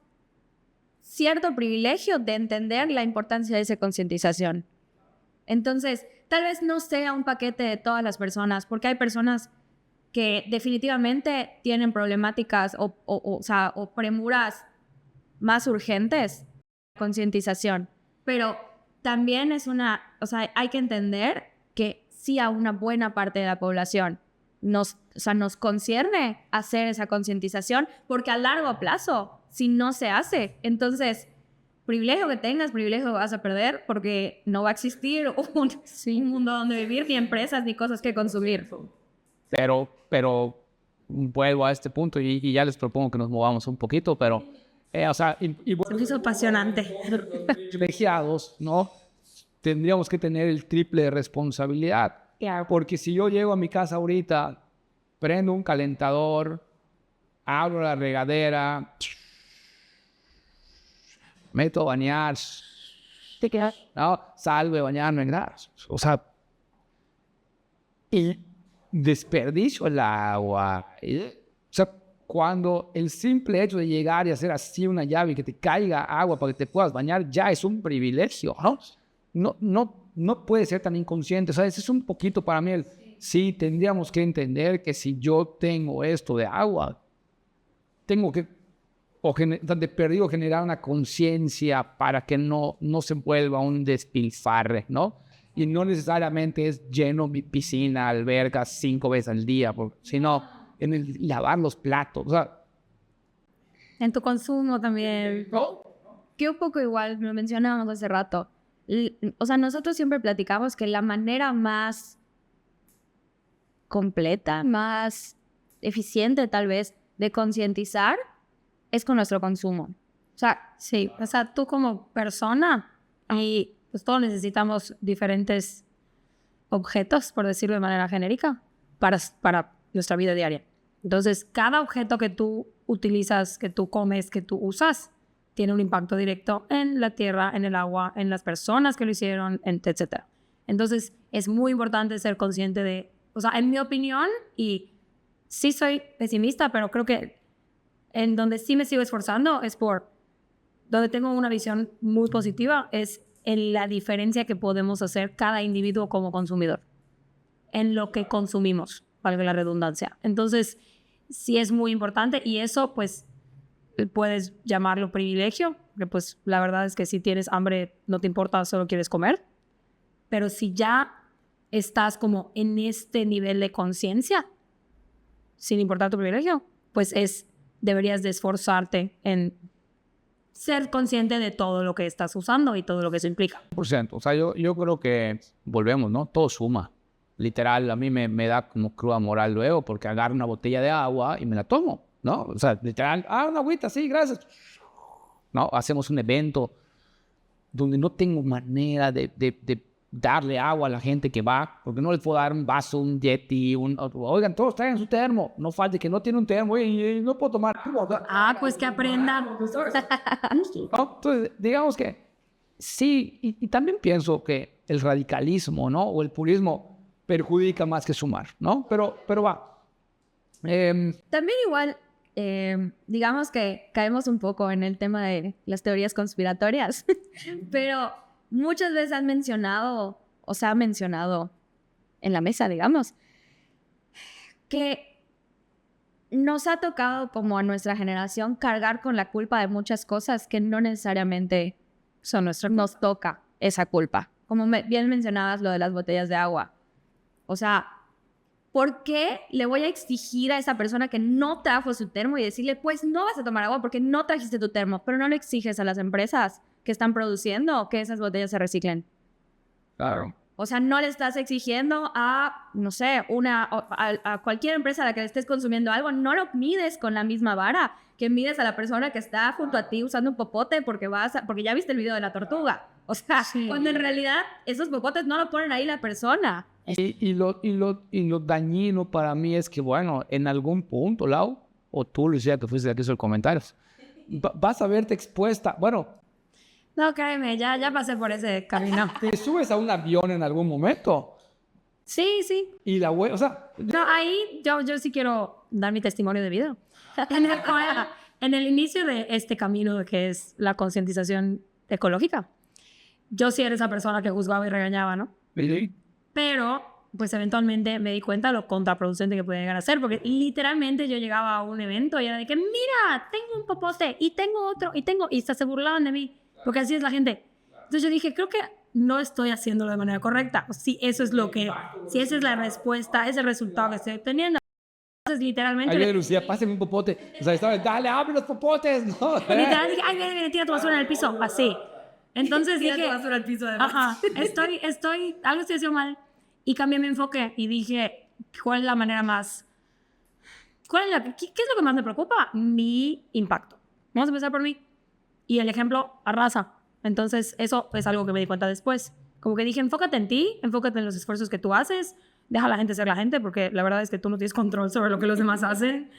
cierto privilegio de entender la importancia de esa concientización. Entonces, tal vez no sea un paquete de todas las personas, porque hay personas que definitivamente tienen problemáticas o premuras más urgentes, concientización. Pero también hay que entender que sí a una buena parte de la población nos concierne hacer esa concientización, porque a largo plazo, si no se hace, entonces, privilegio que tengas, privilegio vas a perder, porque no va a existir un mundo donde vivir, ni empresas, ni cosas que consumir. Pero vuelvo a este punto y ya les propongo que nos movamos un poquito, pero, o sea, se me hizo apasionante. privilegiados, ¿no? Tendríamos que tener el triple de responsabilidad. Claro. Porque si yo llego a mi casa ahorita, prendo un calentador, abro la regadera, meto a bañar, Te quedas. ¿no? Salgo de bañarme, nada. O sea, y desperdicio el agua. O sea, cuando el simple hecho de llegar y hacer así una llave y que te caiga agua para que te puedas bañar ya es un privilegio, ¿no? No puede ser tan inconsciente. O sea, ese es un poquito para mí sí, tendríamos que entender que si yo tengo esto de agua, tengo que, de perdido, generar una conciencia para que no se vuelva un despilfarre, ¿no? Y no necesariamente es lleno mi piscina, alberca 5 veces al día, sino en el lavar los platos. O sea, En tu consumo también. Que un poco igual, lo mencionábamos hace rato. O sea, nosotros siempre platicamos que la manera más completa, más eficiente tal vez, de concientizar es con nuestro consumo. O sea, sí, o sea, tú como persona, y pues todos necesitamos diferentes objetos, por decirlo de manera genérica, para nuestra vida diaria. Entonces, cada objeto que tú utilizas, que tú comes, que tú usas, tiene un impacto directo en la tierra, en el agua, en las personas que lo hicieron, etc. Entonces, es muy importante ser consciente de, o sea, en mi opinión, y sí soy pesimista, pero creo que en donde sí me sigo esforzando es donde tengo una visión muy positiva, es en la diferencia que podemos hacer cada individuo como consumidor, en lo que consumimos, valga la redundancia. Entonces, sí es muy importante y eso, pues, puedes llamarlo privilegio, porque pues la verdad es que si tienes hambre no te importa, solo quieres comer, pero si ya estás como en este nivel de conciencia, sin importar tu privilegio, pues deberías de esforzarte en ser consciente de todo lo que estás usando y todo lo que eso implica. 100%. O sea, yo creo que volvemos, ¿no? Todo suma. Literal, a mí me da como cruda moral luego porque agarro una botella de agua y me la tomo, ¿no? O sea, literal, una agüita, sí, gracias. ¿No? Hacemos un evento donde no tengo manera de darle agua a la gente que va, porque no les puedo dar un vaso, un Yeti, oigan, todos traigan su termo, no falte que no tiene un termo y no puedo tomar. Pues que aprendan. ¿No? Entonces, digamos que sí, y también pienso que el radicalismo, ¿no? O el purismo perjudica más que sumar, ¿no? Pero va. También igual, digamos que caemos un poco en el tema de las teorías conspiratorias, pero muchas veces se ha mencionado en la mesa, digamos, que nos ha tocado como a nuestra generación cargar con la culpa de muchas cosas que no necesariamente son nuestras. Nos toca esa culpa. Como bien mencionabas lo de las botellas de agua. O sea, ¿por qué le voy a exigir a esa persona que no trajo su termo y decirle, pues no vas a tomar agua porque no trajiste tu termo? Pero no le exiges a las empresas que están produciendo que esas botellas se reciclen. Claro. O sea, no le estás exigiendo a, no sé, a cualquier empresa a la que le estés consumiendo algo, no lo mides con la misma vara que mides a la persona que está junto a ti usando un popote porque ya viste el video de la tortuga. O sea, cuando en realidad esos popotes no lo ponen ahí la persona. Y lo dañino para mí es que, bueno, en algún punto, Lau, o tú, Lucía, que fuiste la que hizo el comentario, vas a verte expuesta. Bueno, No, créeme, ya pasé por ese camino. te subes a un avión en algún momento Sí, sí. y o sea, No, ahí yo sí quiero dar mi testimonio de vida. En el inicio de este camino que es la concientización ecológica, yo sí era esa persona que juzgaba y regañaba, ¿no? ¿sí? Pero, pues eventualmente me di cuenta de lo contraproducente que puede llegar a ser, porque literalmente yo llegaba a un evento y era de que, mira, tengo un popote y tengo otro y hasta se burlaban de mí, porque así es la gente. Entonces yo dije, creo que no estoy haciéndolo de manera correcta. Si eso es si esa es la respuesta, es el resultado que estoy obteniendo. Entonces, literalmente... Ahí viene Lucía, pásame un popote. O sea, estaba, dale, abre los popotes. No, Literal dije, ay, viene, tira tu basura en el piso, así. Entonces Tira dije, tu basura al piso, además. ajá, algo estoy haciendo mal. Y cambié mi enfoque y dije, ¿cuál es la manera más... ¿Qué es lo que más me preocupa? Mi impacto. Vamos a empezar por mí. Y el ejemplo arrasa. Entonces, eso es algo que me di cuenta después. Como que dije, enfócate en ti, enfócate en los esfuerzos que tú haces, deja a la gente ser la gente, porque la verdad es que tú no tienes control sobre lo que los demás hacen.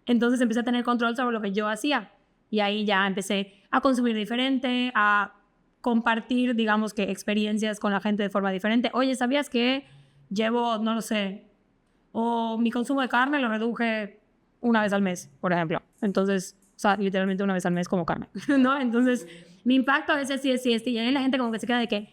Entonces empecé a tener control sobre lo que yo hacía. Y ahí ya empecé a consumir diferente, a compartir, digamos que, experiencias con la gente de forma diferente. Oye, ¿sabías que llevo, no lo sé, o mi consumo de carne lo reduje una vez al mes, por ejemplo? Entonces, o sea, literalmente una vez al mes como carne, ¿no? Entonces, mi impacto a veces sí es este. Y ahí la gente como que se queda de que,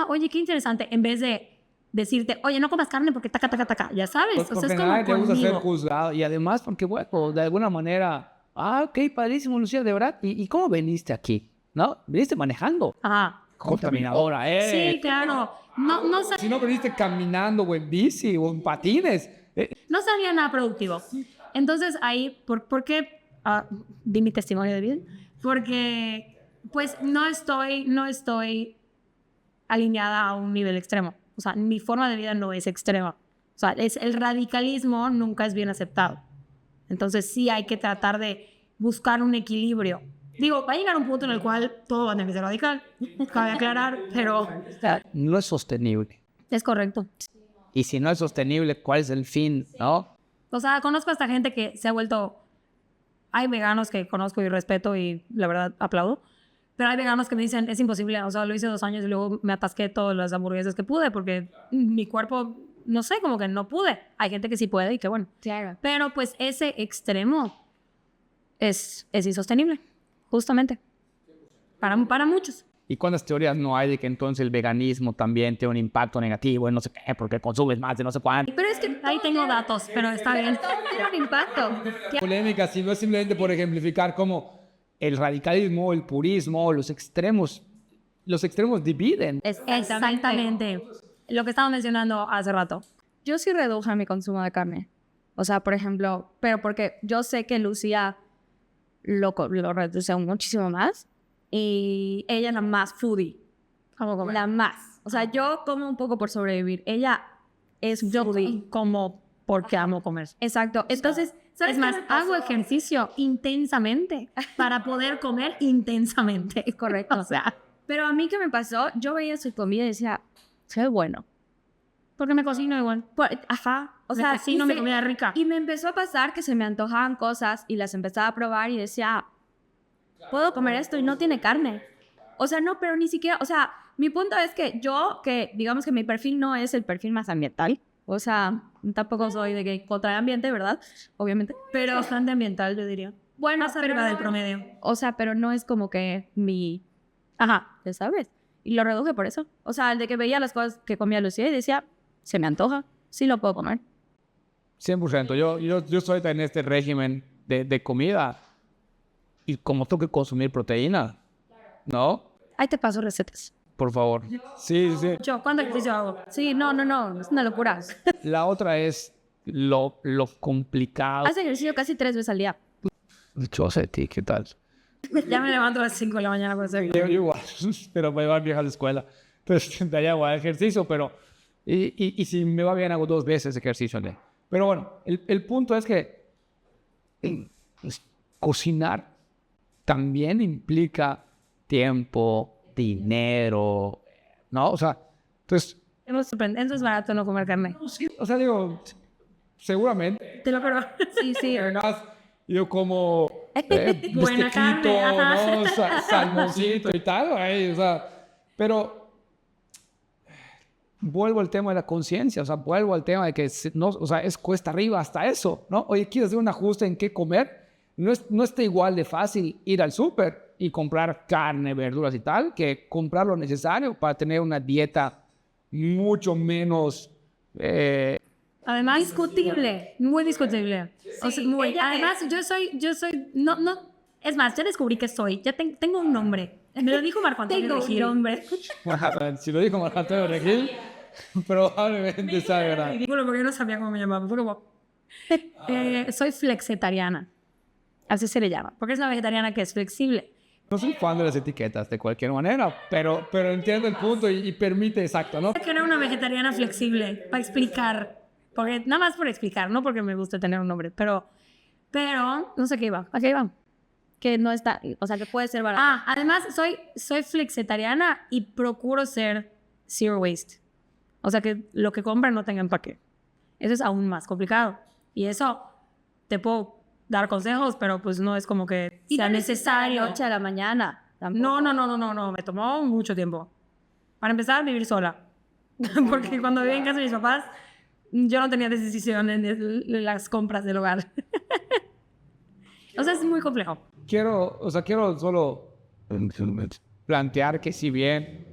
oye, qué interesante, en vez de decirte, oye, no comas carne porque taca, ya sabes. Pues O sea, porque es como nadie te gusta ser conmigo. juzgado. Y además, porque, bueno, de alguna manera, ok, padrísimo, Lucía, de verdad. ¿Y cómo veniste aquí? ¿No? Viniste manejando. Ajá. Contaminadora, Sí, claro. No Si no viniste caminando o en bici o en patines. no salía nada productivo. Entonces ahí, ¿por qué di mi testimonio de vida? Porque pues no estoy alineada a un nivel extremo. O sea, mi forma de vida no es extrema. O sea, el radicalismo nunca es bien aceptado. Entonces sí hay que tratar de buscar un equilibrio. Digo, va a llegar un punto en el cual todo va a tener que ser radical, cabe aclarar, pero O sea, no es sostenible. es correcto. Y si no es sostenible, ¿cuál es el fin? ¿No? O sea, conozco a esta gente que se ha vuelto... Hay veganos que conozco y respeto y la verdad aplaudo, pero hay veganos que me dicen, es imposible, o sea, lo hice 2 años y luego me atasqué todas las hamburguesas que pude porque mi cuerpo, no sé, como que no pude. Hay gente que sí puede y que bueno. Claro. Pero pues ese extremo es insostenible, justamente, para muchos. ¿Y cuántas teorías no hay de que entonces el veganismo también tiene un impacto negativo en no sé qué, porque consumes más de no sé cuánto? Pero es que ahí tengo datos, pero está bien. Todo tiene un impacto. Polémica, si no es simplemente por ejemplificar cómo el radicalismo, el purismo, los extremos dividen. Exactamente. Lo que estaba mencionando hace rato. Yo sí reduje mi consumo de carne. O sea, por ejemplo, pero porque yo sé que Lucía lo reduce muchísimo más y ella es la más foodie. ¿Cómo comer? La más. O sea, yo como un poco por sobrevivir. Ella es foodie. Como porque amo comer. Exacto. Entonces, ¿sabes Es más, qué me pasó? hago ejercicio intensamente para poder comer intensamente. Correcto. O sea, Pero a mí, ¿qué me pasó? Yo veía su comida y decía, qué bueno. porque me cocino igual. Ajá. O Me sea, cocino mi comida rica. Y me empezó a pasar que se me antojaban cosas y las empezaba a probar y decía, puedo comer esto y no tiene carne. O sea, no, pero ni siquiera, o sea, mi punto es que digamos que mi perfil no es el perfil más ambiental. O sea, tampoco soy de que contra el ambiente, ¿verdad? Obviamente. Pero bastante ambiental, yo diría. Bueno, Más arriba del promedio. O sea, pero no es como que Ajá. ya sabes. Y lo reduje por eso. O sea, el de que veía las cosas que comía Lucía y decía, se me antoja, sí lo puedo comer. 100%. Yo estoy en este régimen de comida y como tengo que consumir proteína, ¿no? Ahí te paso recetas. Por favor. Sí. Yo, ¿cuánto ejercicio hago? Sí, no, es una locura. La otra es lo complicado. Hace ejercicio casi 3 veces al día. Yo sé ti, ¿qué tal? Ya me levanto a las 5 de la mañana para hacer Yo igual, pero me va bien a la escuela. Entonces, de allá hago ejercicio, pero... Y si me va bien, hago 2 veces ejercicio al día. Pero bueno, el punto es que cocinar también implica tiempo, dinero, ¿no? O sea, entonces... Eso es barato no comer carne. O sea, digo, seguramente. Te lo juro. Sí. Además, yo como Buena carne, bestequito, ajá. ¿no? Salmoncito y tal, o sea, pero vuelvo al tema de la conciencia, o sea, vuelvo al tema de que no, o sea, es cuesta arriba hasta eso, ¿no? Oye, ¿quieres hacer un ajuste en qué comer? No está igual de fácil ir al súper y comprar carne, verduras y tal, que comprar lo necesario para tener una dieta mucho menos... Además, discutible, muy discutible. O sea, además, yo soy, no, es más, ya descubrí que soy, ya tengo un nombre. Me lo dijo Marco Antonio Regil. Tengo un nombre. Si lo dijo Marco Antonio Regil, probablemente sea verdad. Ridículo porque yo no sabía cómo me llamaba. Fue como, soy flexetariana. Así se le llama. Porque es una vegetariana que es flexible. No soy fan de las etiquetas de cualquier manera, pero entiendo el punto y permite exacto, ¿no? Que era una vegetariana flexible, para explicar. Porque, nada más por explicar, no porque me guste tener un nombre, pero no sé qué iba. ¿A qué iba? Que no está, o sea, que puede ser barato. Además, soy flexetariana y procuro ser zero waste. O sea, que lo que compran no tenga empaque. Eso es aún más complicado. Y eso te puedo dar consejos, pero pues no es como que sea necesario. De 8 a la mañana. No, me tomó mucho tiempo. Para empezar, vivir sola. Porque cuando vivía en casa de mis papás, yo no tenía decisión en las compras del hogar. O sea, es muy complejo. Quiero solo plantear que si bien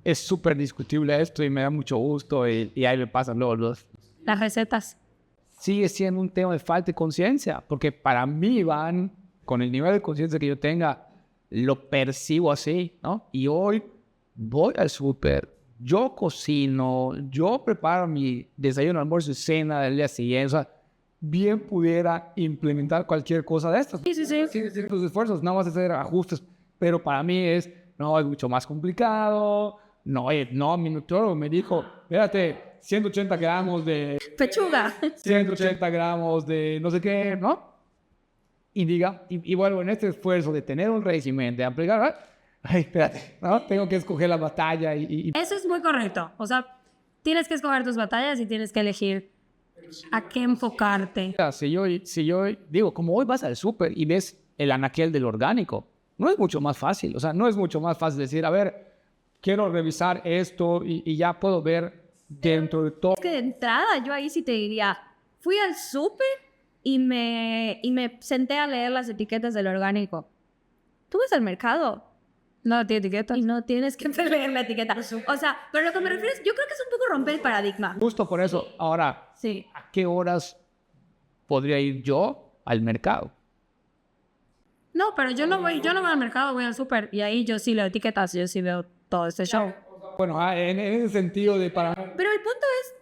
es súper discutible esto y me da mucho gusto y ahí me pasan luego Las recetas. Sigue siendo un tema de falta de conciencia, porque para mí, Iván, con el nivel de conciencia que yo tenga, lo percibo así, ¿no? Y hoy voy al súper, yo cocino, yo preparo mi desayuno, almuerzo y cena del día siguiente, o sea, bien pudiera implementar cualquier cosa de estas. Sí. Sin ciertos esfuerzos, no vas a hacer ajustes, pero para mí es mucho más complicado. Mi nutriólogo me dijo, espérate, 180 gramos de... Pechuga. 180 gramos de no sé qué, ¿no? Y vuelvo en este esfuerzo de tener un régimen, de aplicar, ay, espérate, ¿no? Tengo que escoger la batalla y... Eso es muy correcto. O sea, tienes que escoger tus batallas y tienes que elegir a qué enfocarte. Si yo digo, como hoy vas al súper y ves el anaquel del orgánico, no es mucho más fácil. O sea, no es mucho más fácil decir, a ver, quiero revisar esto y ya puedo ver dentro de todo. Es que de entrada yo ahí sí te diría, fui al súper y me senté a leer las etiquetas del orgánico. Tú ves al mercado. No tiene etiquetas. Y no tienes que leer la etiqueta. O sea, pero lo que me refiero es, yo creo que es un poco romper el paradigma. Justo por eso. Ahora, sí. ¿A qué horas podría ir yo al mercado? No, pero yo no voy al mercado, voy al súper y ahí yo sí leo etiquetas, yo sí veo todo este show. Bueno, en ese sentido de para... Pero el punto es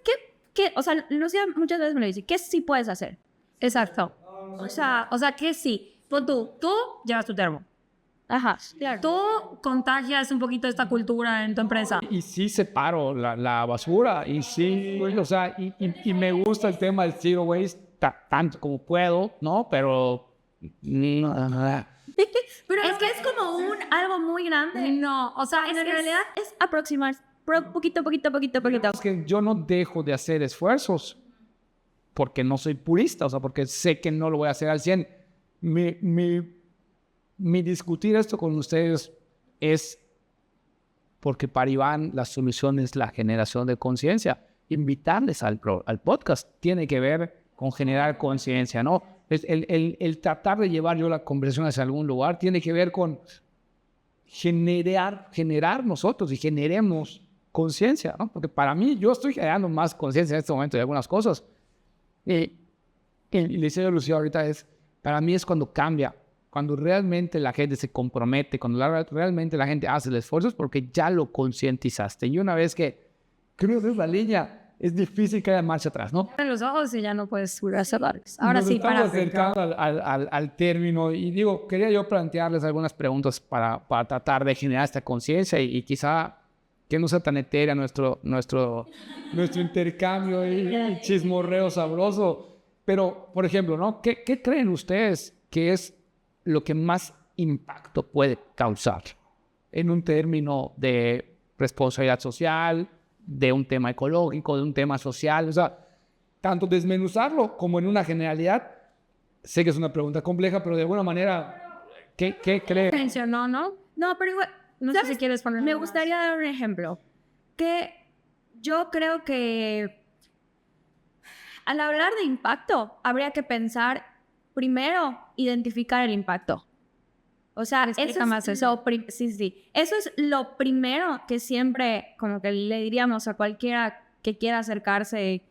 que o sea, Lucía muchas veces me lo dice, ¿qué sí puedes hacer? Exacto. O sea, ¿qué sí? Tú llevas tu termo. Ajá. Claro. Tú contagias un poquito esta cultura en tu empresa. Y sí separo la basura y sí, o sea, y me gusta el tema del zero waste tanto como puedo, ¿no? Pero... Pero es que es como algo muy grande. No, o sea, en realidad es aproximar poquito. Es que yo no dejo de hacer esfuerzos porque no soy purista, o sea, porque sé que no lo voy a hacer al 100. Mi discutir esto con ustedes es porque para Iván la solución es la generación de conciencia. Invitarles al podcast tiene que ver con generar conciencia, ¿no? El tratar de llevar yo la conversación hacia algún lugar tiene que ver con generar nosotros y generemos conciencia, ¿no? Porque para mí yo estoy generando más conciencia en este momento de algunas cosas, Y le decía a Lucía ahorita para mí es cuando cambia, cuando realmente la gente se compromete, cuando realmente la gente hace el esfuerzo, es porque ya lo concientizaste. Y una vez que cruzas la línea, es difícil que haya marcha atrás, ¿no? En los ojos y ya no puedes volver a cerrarlos. Ahora Nos sí, estamos para acercando al término y digo, quería yo plantearles algunas preguntas para tratar de generar esta conciencia y quizá que no sea tan etérea nuestro intercambio y chismorreo sabroso. Pero, por ejemplo, ¿no? ¿Qué creen ustedes que es lo que más impacto puede causar en un término de responsabilidad social, de un tema ecológico, de un tema social? O sea, tanto desmenuzarlo como en una generalidad. Sé que es una pregunta compleja, pero de alguna manera, ¿qué creen? mencionó, ¿no? No, pero igual, no sé si quieres poner. Me gustaría dar un ejemplo. Que yo creo que al hablar de impacto, habría que pensar primero, identificar el impacto. O sea, eso es lo primero que siempre como que le diríamos a cualquiera que quiera acercarse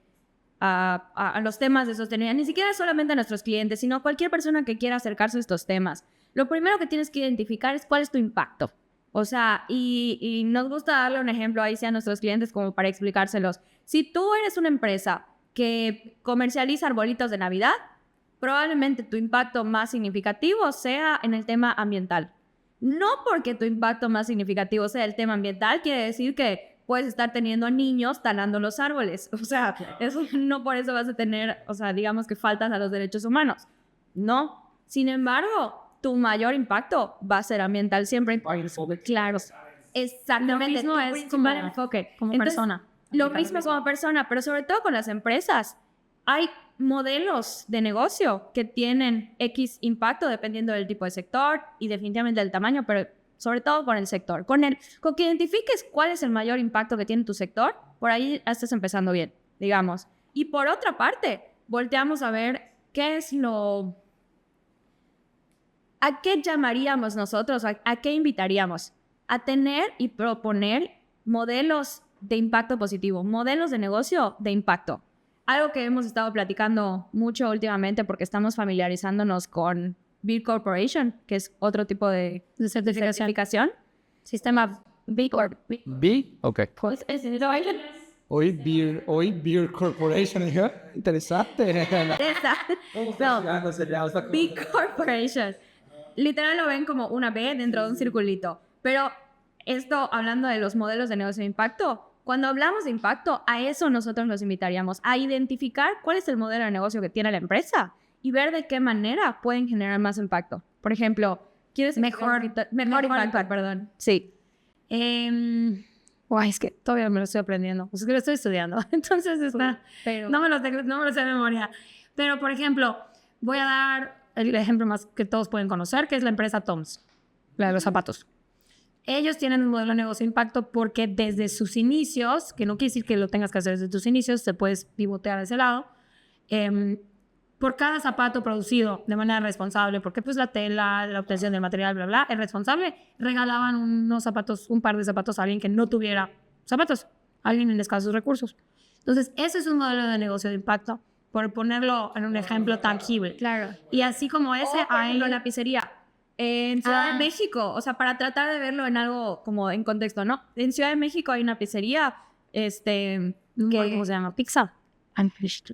a los temas de sostenibilidad, ni siquiera solamente a nuestros clientes, sino a cualquier persona que quiera acercarse a estos temas. Lo primero que tienes que identificar es cuál es tu impacto. O sea, y nos gusta darle un ejemplo ahí sí a nuestros clientes como para explicárselos. Si tú eres una empresa que comercializa arbolitos de Navidad, probablemente tu impacto más significativo sea en el tema ambiental. No porque tu impacto más significativo sea el tema ambiental, quiere decir que puedes estar teniendo a niños talando los árboles. O sea, eso no por eso vas a tener, o sea, digamos que faltas a los derechos humanos. No. Sin embargo, tu mayor impacto va a ser ambiental siempre. Claro. Exactamente. Lo mismo es como enfoque, como persona. Lo mismo como persona, pero sobre todo con las empresas. Hay modelos de negocio que tienen X impacto dependiendo del tipo de sector y definitivamente del tamaño, pero sobre todo con el sector. Con que identifiques cuál es el mayor impacto que tiene tu sector, por ahí estás empezando bien, digamos. Y por otra parte, volteamos a ver qué es ¿a qué llamaríamos nosotros? ¿A qué invitaríamos? A tener y proponer modelos de impacto positivo, modelos de negocio de impacto. Algo que hemos estado platicando mucho últimamente porque estamos familiarizándonos con B Corporation, que es otro tipo de certificación. Sistema B Corp. ¿B? Ok. Hoy Beer Corporation. Interesante. B Corporation. Literal lo ven como una B dentro de un circulito. Pero esto, hablando de los modelos de negocio de impacto, cuando hablamos de impacto, a eso nosotros nos invitaríamos, a identificar cuál es el modelo de negocio que tiene la empresa y ver de qué manera pueden generar más impacto. Por ejemplo, ¿quieres mejor impacto? Perdón. Sí. Es que todavía me lo estoy aprendiendo. Es que lo estoy estudiando. Entonces no me lo sé de memoria. Pero, por ejemplo, voy a dar el ejemplo más que todos pueden conocer, que es la empresa Toms, la de los zapatos. Ellos tienen un modelo de negocio de impacto porque desde sus inicios, que no quiere decir que lo tengas que hacer desde tus inicios, te puedes pivotear a ese lado, por cada zapato producido de manera responsable, porque pues la tela, la obtención del material, bla, bla, es responsable, regalaban un par de zapatos a alguien que no tuviera zapatos, a alguien en escasos recursos. Entonces, ese es un modelo de negocio de impacto, por ponerlo en un ejemplo tangible. Claro. Y así como ese, hay la pizzería. En Ciudad de México, o sea, para tratar de verlo en algo como en contexto, ¿no? En Ciudad de México hay una pizzería, ¿cómo se llama? Pizza.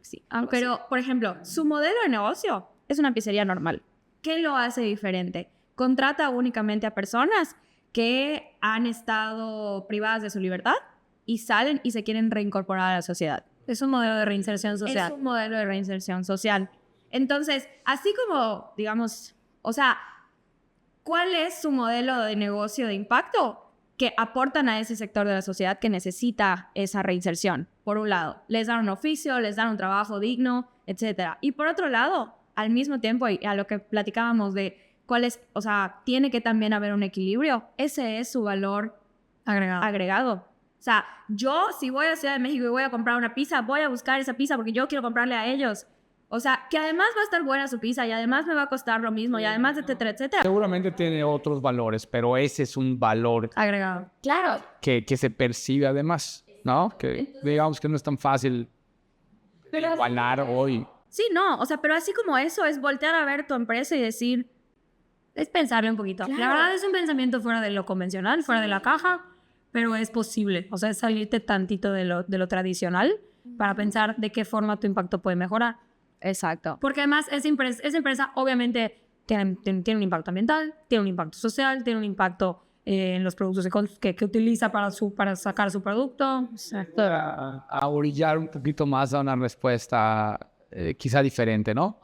Sí. Pero, por ejemplo, su modelo de negocio es una pizzería normal. ¿Qué lo hace diferente? Contrata únicamente a personas que han estado privadas de su libertad y salen y se quieren reincorporar a la sociedad. Es un modelo de reinserción social. Es un modelo de reinserción social. Entonces, así como, digamos, o sea, ¿cuál es su modelo de negocio de impacto? Que aportan a ese sector de la sociedad que necesita esa reinserción. Por un lado, les dan un oficio, les dan un trabajo digno, etc. Y por otro lado, al mismo tiempo, y a lo que platicábamos de cuál es, o sea, tiene que también haber un equilibrio. Ese es su valor agregado. O sea, yo si voy a Ciudad de México y voy a comprar una pizza, voy a buscar esa pizza porque yo quiero comprarle a ellos. O sea, que además va a estar buena su pizza y además me va a costar lo mismo y además, etcétera, etcétera. Seguramente tiene otros valores, pero ese es un valor agregado. Claro. Que se percibe además, ¿no? Que digamos que no es tan fácil igualar hoy. Sí, no, o sea, pero así como eso es voltear a ver tu empresa y decir, Es pensarle un poquito. Claro. La verdad es un pensamiento fuera de lo convencional, fuera de la caja, pero es posible. O sea, es salirte tantito de lo tradicional para pensar de qué forma tu impacto puede mejorar. exacto. Porque además esa empresa obviamente tiene un impacto ambiental, tiene un impacto social, tiene un impacto en los productos que utiliza para sacar su producto. A orillar un poquito más a una respuesta quizá diferente, ¿no?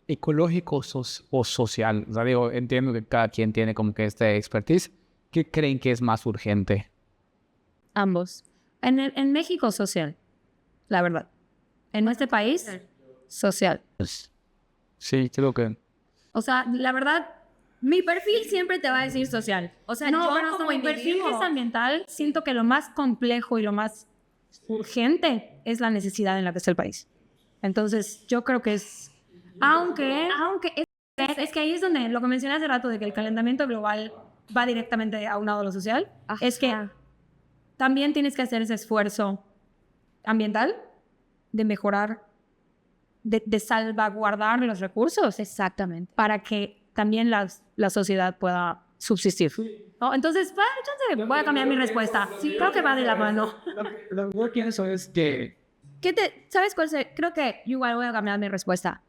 Ecológico o social. O sea, digo, entiendo que cada quien tiene como que este expertise. ¿Qué creen que es más urgente? Ambos. En México, social, la verdad. En este país, social. Sí, creo que... O sea, la verdad, mi perfil siempre te va a decir social. O sea, No, yo pero como como mi perfil que es individuo, ambiental, siento que lo más complejo y lo más urgente es la necesidad en la que está el país. Entonces, yo creo que es... Aunque es que ahí es donde lo que mencioné hace rato de que el calentamiento global va directamente aunado a lo social, Ajá. es que también tienes que hacer ese esfuerzo ambiental de mejorar, de salvaguardar los recursos Exactamente. para que también la sociedad pueda subsistir. ¿No? Entonces, voy a cambiar mi respuesta. Sí, creo que va de la mano. Lo que yo pienso es que... ¿Sabes cuál sería? Creo que yo igual voy a cambiar mi respuesta.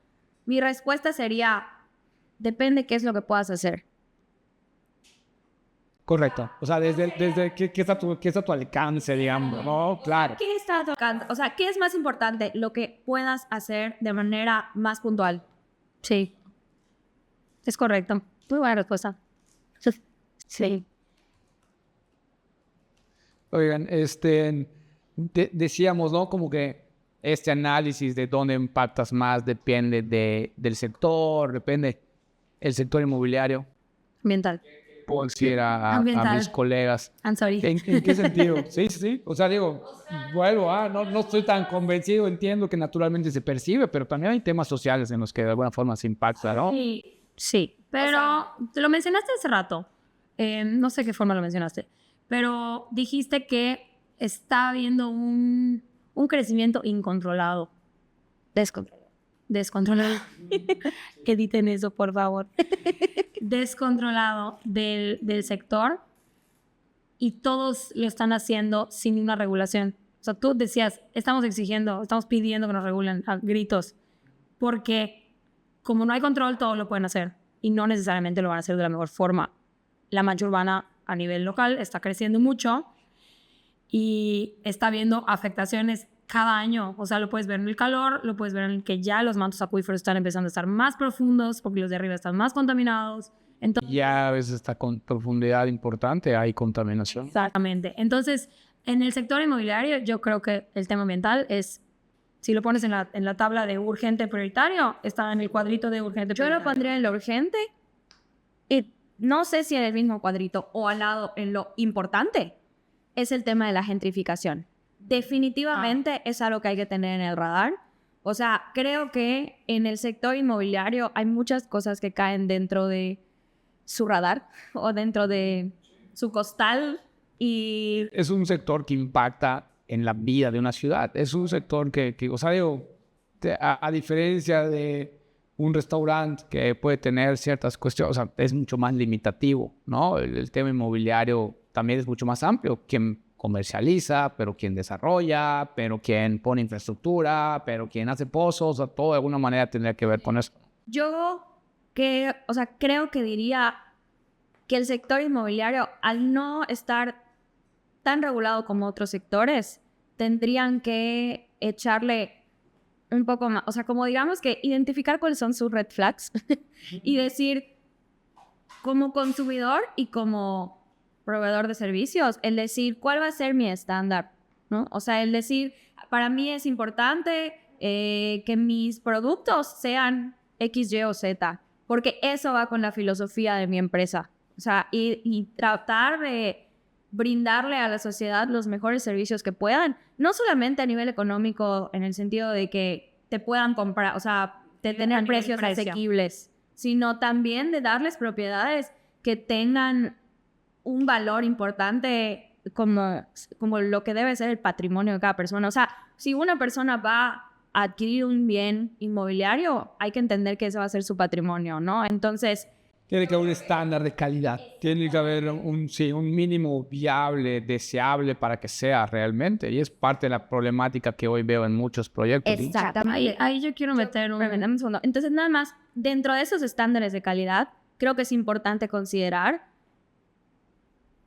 Mi respuesta sería, depende qué es lo que puedas hacer. Correcto. O sea, desde qué está a tu alcance, digamos, ¿no? Claro. ¿Qué está tocando? O sea, ¿qué es más importante? Lo que puedas hacer de manera más puntual. Sí, es correcto. Muy buena respuesta. Sí. Oigan, decíamos, ¿no? Como que este análisis de dónde impactas más depende del sector, depende el sector inmobiliario. Ambiental. Puedo decir a Ambiental. mis colegas. I'm sorry. ¿En qué sentido? Sí. O sea, digo, vuelvo no estoy tan convencido, entiendo que naturalmente se percibe, pero también hay temas sociales en los que de alguna forma se impacta, ¿no? Sí, pero te lo mencionaste hace rato. No sé qué forma lo mencionaste, pero dijiste que está habiendo un crecimiento incontrolado. Descontrolado. Editen eso, por favor. Descontrolado del sector y todos lo están haciendo sin una regulación. O sea, tú decías, estamos pidiendo que nos regulen a gritos, porque como no hay control, todos lo pueden hacer y no necesariamente lo van a hacer de la mejor forma. La mancha urbana a nivel local está creciendo mucho y está habiendo afectaciones cada año. O sea, lo puedes ver en el calor, lo puedes ver en que ya los mantos acuíferos están empezando a estar más profundos porque los de arriba están más contaminados. Entonces, Ya a veces está con profundidad importante, hay contaminación. exactamente. Entonces, en el sector inmobiliario, yo creo que el tema ambiental es, si lo pones en la tabla de urgente prioritario, está en el cuadrito de urgente Yo prioritario. lo pondría en lo urgente y no sé si en el mismo cuadrito o al lado en lo importante es el tema de la gentrificación. Definitivamente es algo que hay que tener en el radar. O sea, creo que en el sector inmobiliario hay muchas cosas que caen dentro de su radar o dentro de su costal y Es un sector que impacta en la vida de una ciudad. Es un sector que o sea, digo, a diferencia de un restaurante que puede tener ciertas cuestiones, o sea, es mucho más limitativo, ¿no? El tema inmobiliario también es mucho más amplio. Quien comercializa, pero quien desarrolla, pero quien pone infraestructura, pero quien hace pozos, o sea, todo de alguna manera tendría que ver con eso. yo creo que diría que el sector inmobiliario, al no estar tan regulado como otros sectores, tendrían que echarle un poco más, o sea, como digamos que identificar cuáles son sus red flags y decir, como consumidor y como proveedor de servicios, el decir cuál va a ser mi estándar, ¿no? O sea, el decir, para mí es importante que mis productos sean X, Y o Z, porque eso va con la filosofía de mi empresa. O sea, y tratar de brindarle a la sociedad los mejores servicios que puedan, no solamente a nivel económico, en el sentido de que te puedan comprar, o sea, de tener precios asequibles, sino también de darles propiedades que tengan un valor importante como lo que debe ser el patrimonio de cada persona. O sea, si una persona va adquirir un bien inmobiliario, hay que entender que ese va a ser su patrimonio, ¿no? Entonces, Tiene que haber un estándar de calidad. Tiene que haber un mínimo viable, deseable para que sea realmente. Y es parte de la problemática que hoy veo en muchos proyectos. exactamente. Ahí yo quiero meter un segundo. Entonces, nada más, dentro de esos estándares de calidad, creo que es importante considerar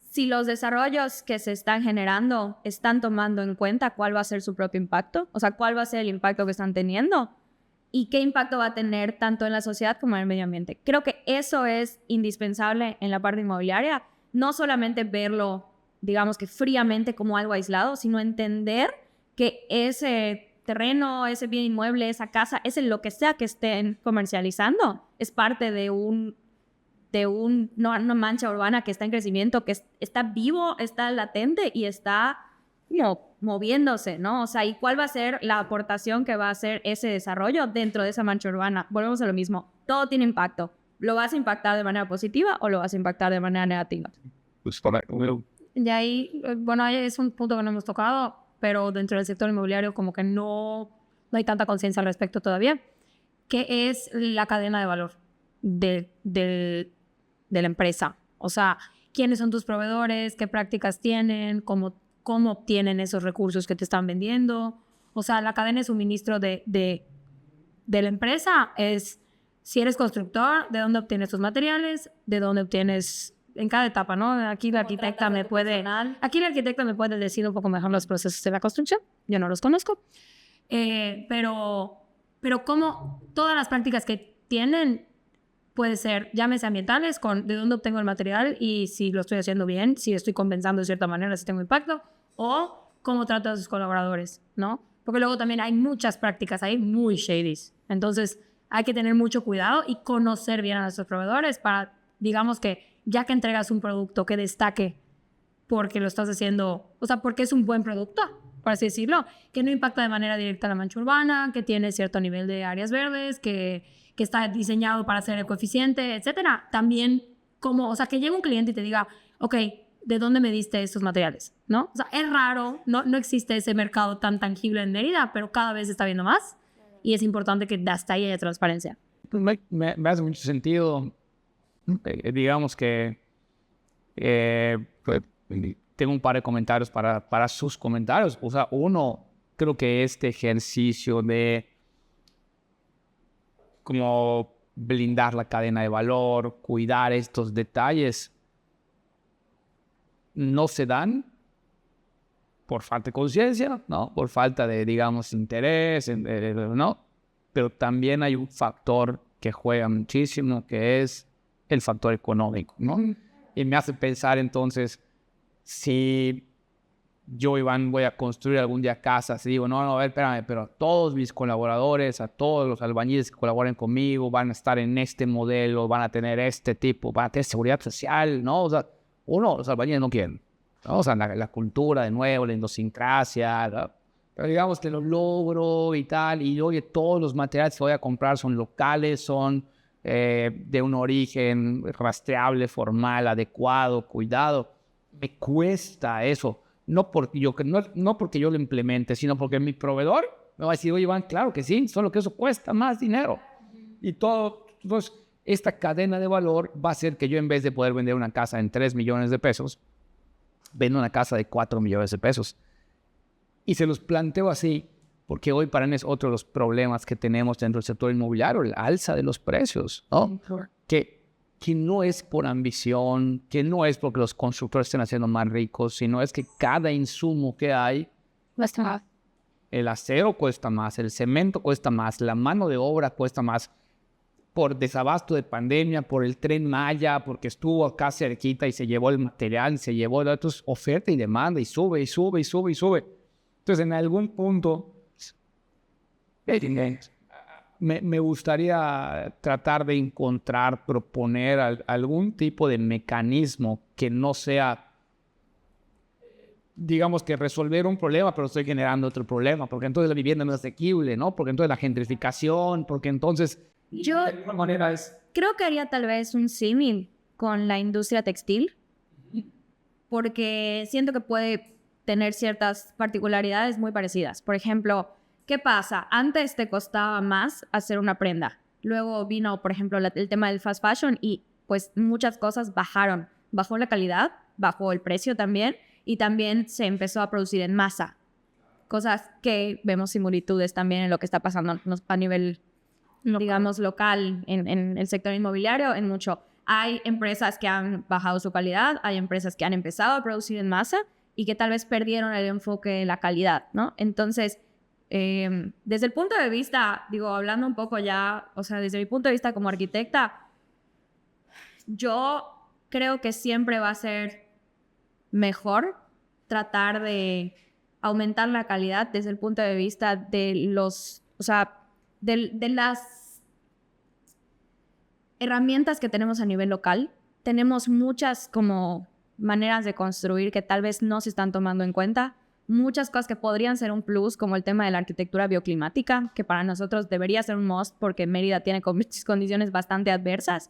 si los desarrollos que se están generando están tomando en cuenta cuál va a ser su propio impacto, o sea, cuál va a ser el impacto que están teniendo y qué impacto va a tener tanto en la sociedad como en el medio ambiente. Creo que eso es indispensable en la parte inmobiliaria, no solamente verlo, digamos que fríamente como algo aislado, sino entender que ese terreno, ese bien inmueble, esa casa, ese lo que sea que estén comercializando, es parte de una mancha urbana que está en crecimiento, que está vivo, está latente y está moviéndose, ¿no? O sea, ¿y cuál va a ser la aportación que va a hacer ese desarrollo dentro de esa mancha urbana? Volvemos a lo mismo, todo tiene impacto. ¿Lo vas a impactar de manera positiva o lo vas a impactar de manera negativa? Y ahí, bueno, ahí es un punto que no hemos tocado, pero dentro del sector inmobiliario como que no hay tanta conciencia al respecto todavía, que es la cadena de valor de la empresa. O sea, quiénes son tus proveedores, qué prácticas tienen, cómo obtienen esos recursos que te están vendiendo. O sea, la cadena de suministro de la empresa es, si eres constructor, de dónde obtienes tus materiales, de dónde obtienes en cada etapa, ¿no? Aquí la arquitecta me puede decir un poco mejor los procesos de la construcción. Yo no los conozco. Pero como todas las prácticas que tienen puede ser, llámese ambientales, de dónde obtengo el material y si lo estoy haciendo bien, si estoy compensando de cierta manera, si tengo impacto, o cómo trato a sus colaboradores, ¿no? Porque luego también hay muchas prácticas ahí muy shady. Entonces, hay que tener mucho cuidado y conocer bien a nuestros proveedores para, digamos que, ya que entregas un producto que destaque porque lo estás haciendo, o sea, porque es un buen producto, por así decirlo, que no impacta de manera directa a la mancha urbana, que tiene cierto nivel de áreas verdes, que está diseñado para ser ecoeficiente, etcétera. También o sea, que llegue un cliente y te diga, ok, ¿de dónde me diste estos materiales? ¿No? O sea, es raro, no existe ese mercado tan tangible en Mérida, pero cada vez se está viendo más y es importante que hasta ahí haya transparencia. Me hace mucho sentido. Digamos que tengo un par de comentarios para sus comentarios. O sea, uno, creo que este ejercicio de como blindar la cadena de valor, cuidar estos detalles, no se dan por falta de conciencia, ¿no? Por falta de, digamos, interés, ¿no? Pero también hay un factor que juega muchísimo, que es el factor económico, ¿no? Y me hace pensar entonces, si yo, Iván, voy a construir algún día casas y digo, no, a ver, espérame, pero a todos mis colaboradores, a todos los albañiles que colaboren conmigo van a estar en este modelo, van a tener este tipo, van a tener seguridad social, ¿no? O sea, los albañiles no quieren, ¿no? O sea, la cultura de nuevo, la idiosincrasia, ¿no? Pero digamos que lo logro y tal, y oye, todos los materiales que voy a comprar son locales, son de un origen rastreable, formal, adecuado, cuidado. Me cuesta eso. No porque yo lo implemente, sino porque mi proveedor me va a decir, oye, Iván, claro que sí, solo que eso cuesta más dinero. Y entonces, esta cadena de valor va a hacer que yo, en vez de poder vender una casa en 3 millones de pesos, venda una casa de 4 millones de pesos. Y se los planteo así, porque hoy para mí es otro de los problemas que tenemos dentro del sector inmobiliario, el alza de los precios, ¿no? Que no es por ambición, que no es porque los constructores estén haciendo más ricos, sino es que cada insumo que hay, el acero cuesta más, el cemento cuesta más, la mano de obra cuesta más, por desabasto de pandemia, por el Tren Maya, porque estuvo acá cerquita y se llevó el material, se llevó datos, oferta y demanda, y sube, y sube, y sube, y sube. Entonces, en algún punto, me gustaría tratar de encontrar, proponer algún tipo de mecanismo que no sea, digamos, que resolver un problema, pero estoy generando otro problema, porque entonces la vivienda no es asequible, ¿no? Porque entonces la gentrificación, porque entonces... Yo de alguna manera creo que haría tal vez un símil con la industria textil, porque siento que puede tener ciertas particularidades muy parecidas. Por ejemplo, ¿Qué pasa? Antes te costaba más hacer una prenda. Luego vino, por ejemplo, el tema del fast fashion y pues muchas cosas bajaron. Bajó la calidad, bajó el precio también y también se empezó a producir en masa. Cosas que vemos similitudes también en lo que está pasando a nivel, digamos, local en el sector inmobiliario, en mucho. Hay empresas que han bajado su calidad, hay empresas que han empezado a producir en masa y que tal vez perdieron el enfoque de la calidad, ¿no? Entonces, desde el punto de vista, digo, hablando un poco ya, o sea, desde mi punto de vista como arquitecta, yo creo que siempre va a ser mejor tratar de aumentar la calidad desde el punto de vista de los, o sea, de las herramientas que tenemos a nivel local. Tenemos muchas como maneras de construir que tal vez no se están tomando en cuenta. Muchas cosas que podrían ser un plus, como el tema de la arquitectura bioclimática, que para nosotros debería ser un must porque Mérida tiene condiciones bastante adversas.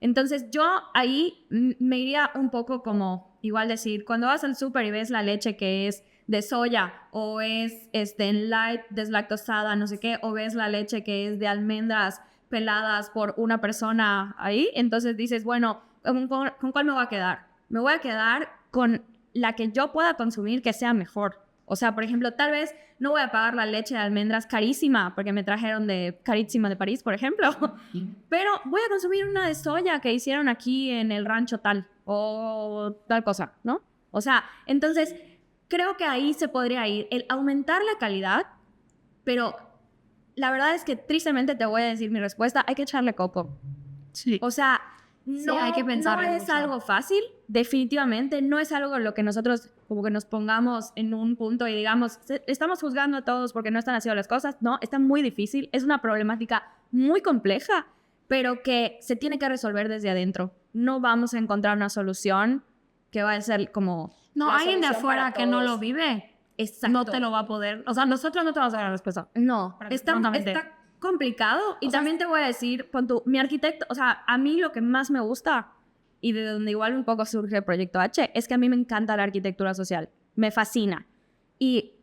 Entonces yo ahí me iría un poco como, igual decir, cuando vas al súper y ves la leche que es de soya o es en light, deslactosada, no sé qué, o ves la leche que es de almendras peladas por una persona ahí, entonces dices, bueno, ¿con cuál me voy a quedar? Me voy a quedar con la que yo pueda consumir que sea mejor. O sea, por ejemplo, tal vez no voy a pagar la leche de almendras carísima porque me trajeron carísima de París, por ejemplo, pero voy a consumir una de soya que hicieron aquí en el rancho tal o tal cosa, ¿no? O sea, entonces creo que ahí se podría ir el aumentar la calidad, pero la verdad es que tristemente te voy a decir mi respuesta, hay que echarle coco. Sí. O sea, no, hay que pensarlo no es mucho. algo fácil, definitivamente, no es algo en lo que nosotros como que nos pongamos en un punto y digamos, estamos juzgando a todos porque no están haciendo las cosas. No, está muy difícil, es una problemática muy compleja, pero que se tiene que resolver desde adentro. No vamos a encontrar una solución que va a ser como... No, la alguien de solución afuera para que no todos. lo vive, Exacto. no te lo va a poder. O sea, nosotros no te vamos a dar la respuesta. No, está Prontamente. complicado. Y también te voy a decir, mi arquitecto, o sea, a mí lo que más me gusta y de donde igual un poco surge el Proyecto H es que a mí me encanta la arquitectura social. Me fascina. Y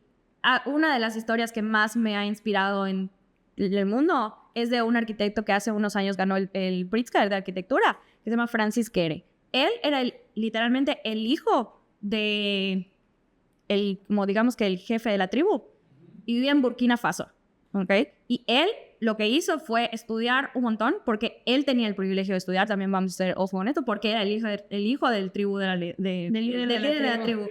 una de las historias que más me ha inspirado en el mundo es de un arquitecto que hace unos años ganó el Pritzker de arquitectura, que se llama Francis Kehre. Él era literalmente el hijo de como digamos que el jefe de la tribu y vivía en Burkina Faso, ¿ok? Y él lo que hizo fue estudiar un montón porque él tenía el privilegio de estudiar, también vamos a hacer ojo con esto, porque era el hijo del tribu del líder de la tribu.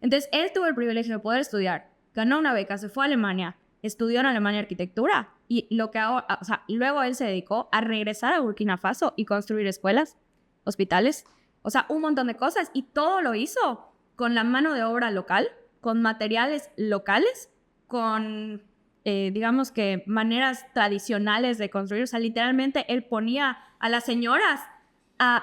Entonces él tuvo el privilegio de poder estudiar, ganó una beca, se fue a Alemania, estudió en Alemania arquitectura y lo que ahora, o sea, luego él se dedicó a regresar a Burkina Faso y construir escuelas, hospitales, o sea, un montón de cosas y todo lo hizo con la mano de obra local, con materiales locales, con, digamos que, maneras tradicionales de construir. O sea, literalmente él ponía a las señoras a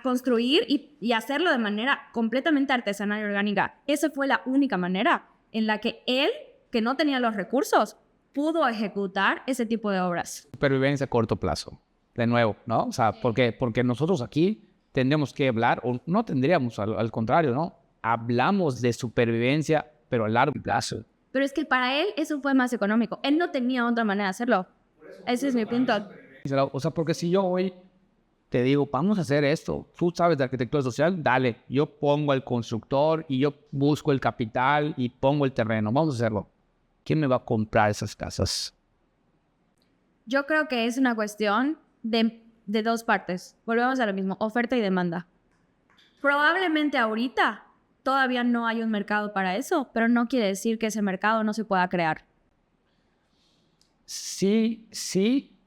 construir y hacerlo de manera completamente artesanal y orgánica. Esa fue la única manera en la que él, que no tenía los recursos, pudo ejecutar ese tipo de obras. Supervivencia a corto plazo, de nuevo, ¿no? O sea, porque nosotros aquí tendríamos que hablar, o no tendríamos, al contrario, ¿no? Hablamos de supervivencia, pero a largo plazo. Pero es que para él eso fue más económico. Él no tenía otra manera de hacerlo. Ese es mi punto. O sea, porque si yo hoy te digo, vamos a hacer esto, tú sabes de arquitectura social, dale, yo pongo al constructor y yo busco el capital y pongo el terreno, vamos a hacerlo. ¿Quién me va a comprar esas casas? Yo creo que es una cuestión de dos partes. Volvemos a lo mismo, oferta y demanda. Probablemente ahorita todavía no hay un mercado para eso, pero no quiere decir que ese mercado no se pueda crear. Sí,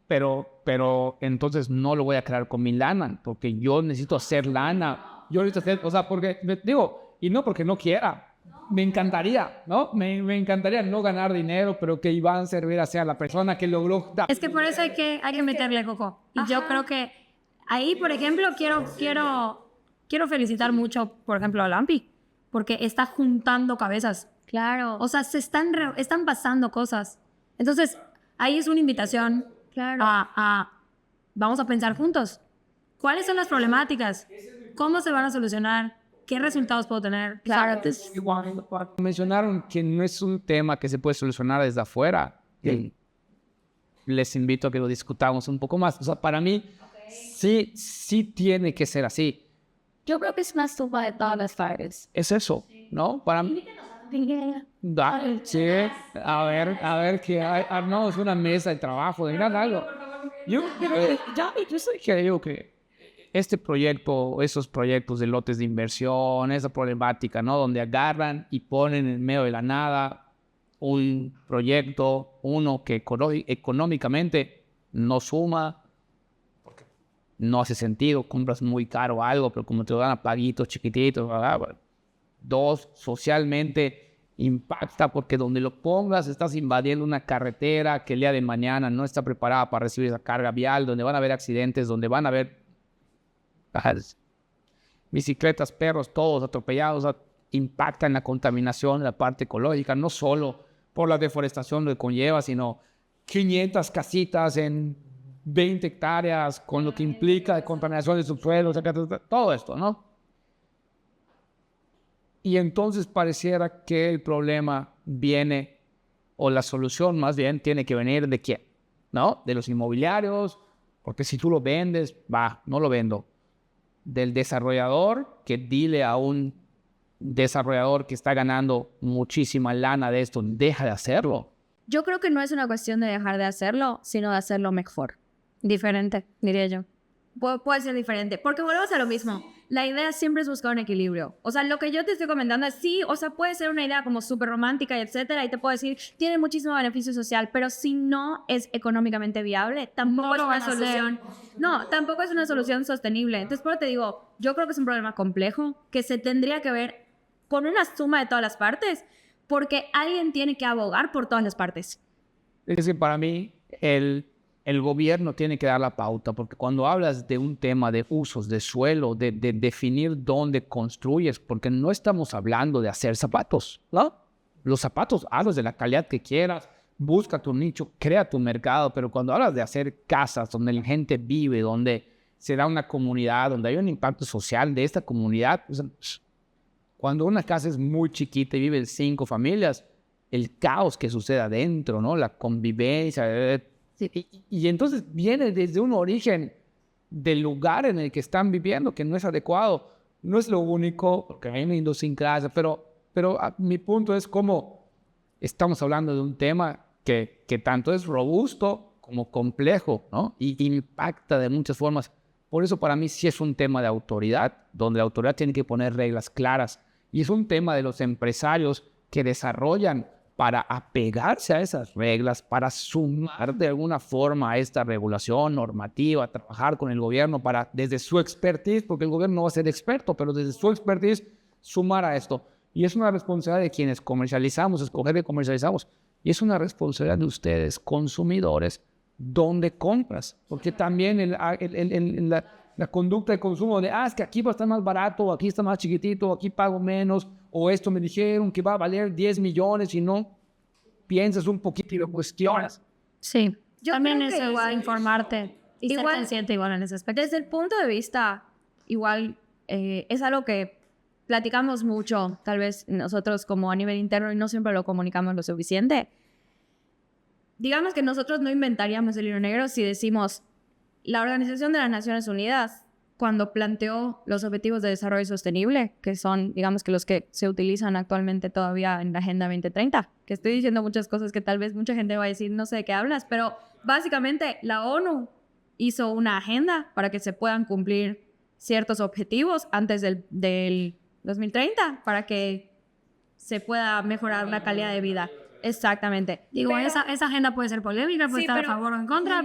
pero entonces no lo voy a crear con mi lana, porque yo necesito hacer lana. Yo necesito hacer, o sea, porque, digo, y no porque no quiera. Me encantaría, ¿no? Me encantaría no ganar dinero, pero que Iván Cervera sea la persona que logró... Es que por eso hay que meterle coco. Y yo creo que ahí, por ejemplo, quiero felicitar mucho, por ejemplo, a Lampi, porque está juntando cabezas. Claro. O sea, están pasando cosas. Entonces, ahí es una invitación vamos a pensar juntos. ¿Cuáles son las problemáticas? ¿Cómo se van a solucionar? ¿qué resultados puedo tener? Claro, Mencionaron que no es un tema que se puede solucionar desde afuera. Les invito a que lo discutamos un poco más. O sea, para mí, sí tiene que ser así. yo creo que es más suma de todas las partes. Es eso, ¿no? Para mí... Sí, a ver que armamos una mesa de trabajo, de gran algo. Yo creo que este proyecto, esos proyectos de lotes de inversión, esa problemática, ¿no? Donde agarran y ponen en medio de la nada un proyecto, uno que económicamente no suma, porque no hace sentido, compras muy caro algo, pero como te lo dan a paguitos chiquititos, ¿verdad? Dos, socialmente impacta porque donde lo pongas estás invadiendo una carretera que el día de mañana no está preparada para recibir esa carga vial, donde van a haber accidentes, donde van a haber bicicletas, perros, todos atropellados. O sea, impacta en la contaminación, en la parte ecológica, no solo por la deforestación que conlleva, sino 500 casitas en 20 hectáreas, con lo que implica de contaminación de subsuelos, todo esto, ¿no? Y entonces pareciera que el problema viene, o la solución más bien, tiene que venir ¿de quién? ¿No? De los inmobiliarios, porque si tú lo vendes, no lo vendo. Del desarrollador, que dile a un desarrollador que está ganando muchísima lana de esto, deja de hacerlo. Yo creo que no es una cuestión de dejar de hacerlo, sino de hacerlo mejor. Diferente, diría yo. Puede ser diferente, porque volvemos a lo mismo. La idea siempre es buscar un equilibrio. O sea, lo que yo te estoy comentando es sí, o sea, puede ser una idea como súper romántica y etcétera, y te puedo decir, tiene muchísimo beneficio social, pero si no es económicamente viable, tampoco es una solución. No, tampoco es una solución sostenible. Entonces, por eso te digo, yo creo que es un problema complejo que se tendría que ver con una suma de todas las partes, porque alguien tiene que abogar por todas las partes. Es que para mí el gobierno tiene que dar la pauta, porque cuando hablas de un tema de usos de suelo, de definir dónde construyes, porque no estamos hablando de hacer zapatos, ¿no? Los zapatos, hazlos de la calidad que quieras, busca tu nicho, crea tu mercado, pero cuando hablas de hacer casas donde la gente vive, donde se da una comunidad, donde hay un impacto social de esta comunidad, pues, cuando una casa es muy chiquita y viven 5 familias, el caos que sucede adentro, ¿no? La convivencia, y entonces viene desde un origen del lugar en el que están viviendo, que no es adecuado. No es lo único, porque hay una idiosincrasia, pero mi punto es cómo estamos hablando de un tema que tanto es robusto como complejo, ¿no? Y impacta de muchas formas. Por eso para mí sí es un tema de autoridad, donde la autoridad tiene que poner reglas claras. Y es un tema de los empresarios que desarrollan para apegarse a esas reglas, para sumar de alguna forma a esta regulación normativa, trabajar con el gobierno para, desde su expertise, porque el gobierno no va a ser experto, pero desde su expertise, sumar a esto. Y es una responsabilidad de quienes comercializamos, escoger qué comercializamos. Y es una responsabilidad de ustedes, consumidores, dónde compras. Porque también la conducta de consumo de, es que aquí va a estar más barato, aquí está más chiquitito, aquí pago menos, o esto me dijeron que va a valer 10 millones y no piensas un poquito y lo cuestionas. Sí, Yo también creo es que igual informarte y ser consciente igual en ese aspecto. Desde el punto de vista, igual, es algo que platicamos mucho, tal vez nosotros como a nivel interno, y no siempre lo comunicamos lo suficiente. Digamos que nosotros no inventaríamos el hilo negro si decimos, la Organización de las Naciones Unidas, cuando planteó los Objetivos de Desarrollo Sostenible, que son, digamos que los que se utilizan actualmente todavía en la Agenda 2030, que estoy diciendo muchas cosas que tal vez mucha gente va a decir, no sé de qué hablas, pero básicamente la ONU hizo una agenda para que se puedan cumplir ciertos objetivos antes del 2030, para que se pueda mejorar la calidad de vida. Exactamente. Digo, esa agenda puede ser polémica, puede estar a favor o en contra,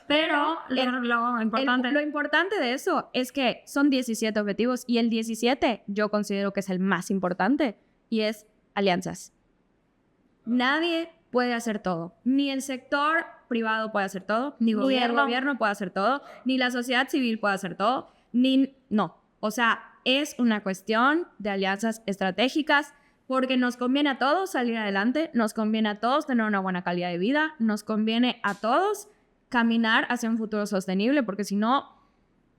pero Lo importante de eso es que son 17 objetivos y el 17 yo considero que es el más importante y es alianzas. Nadie puede hacer todo. Ni el sector privado puede hacer todo, ni el gobierno puede hacer todo, ni la sociedad civil puede hacer todo, no. O sea, es una cuestión de alianzas estratégicas, porque nos conviene a todos salir adelante, nos conviene a todos tener una buena calidad de vida, nos conviene a todos caminar hacia un futuro sostenible, porque si no,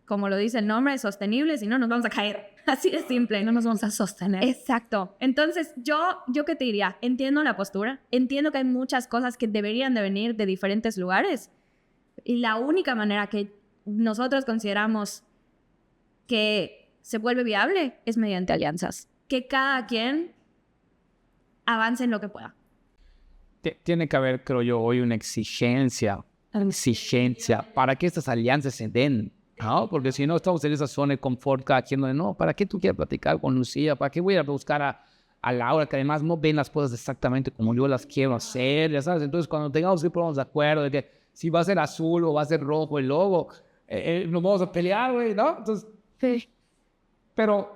como lo dice el nombre, sostenibles y no nos vamos a caer. Así de simple. No nos vamos a sostener. Exacto. Entonces, yo qué te diría, entiendo la postura, entiendo que hay muchas cosas que deberían de venir de diferentes lugares y la única manera que nosotros consideramos que se vuelve viable es mediante alianzas. Que cada quien avance en lo que pueda. Tiene que haber, creo yo, hoy una exigencia para que estas alianzas se den, ¿no? Porque si no estamos en esa zona de confort cada quien, no, ¿para qué tú quieres platicar con Lucía? ¿Para qué voy a buscar a Laura, que además no ven las cosas exactamente como yo las quiero hacer, ya sabes? Entonces, cuando tengamos que ponernos de acuerdo de que si va a ser azul o va a ser rojo el logo, nos vamos a pelear, güey, ¿no? Entonces, sí. Pero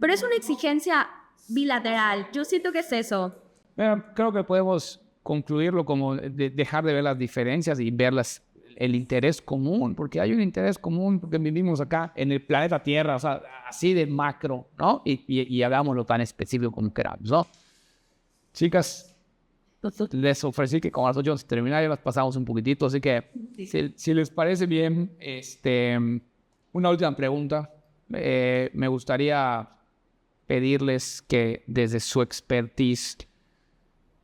es una exigencia bilateral. Yo siento que es eso. Creo que podemos concluirlo como dejar de ver las diferencias y ver el interés común, porque hay un interés común, porque vivimos acá en el planeta Tierra, o sea, así de macro, ¿no? Y hagámoslo tan específico como queramos, ¿no? Chicas, les ofrecí que como a las 8 se termina, ya las pasamos un poquitito, así que si les parece bien, una última pregunta. Me gustaría pedirles que desde su expertise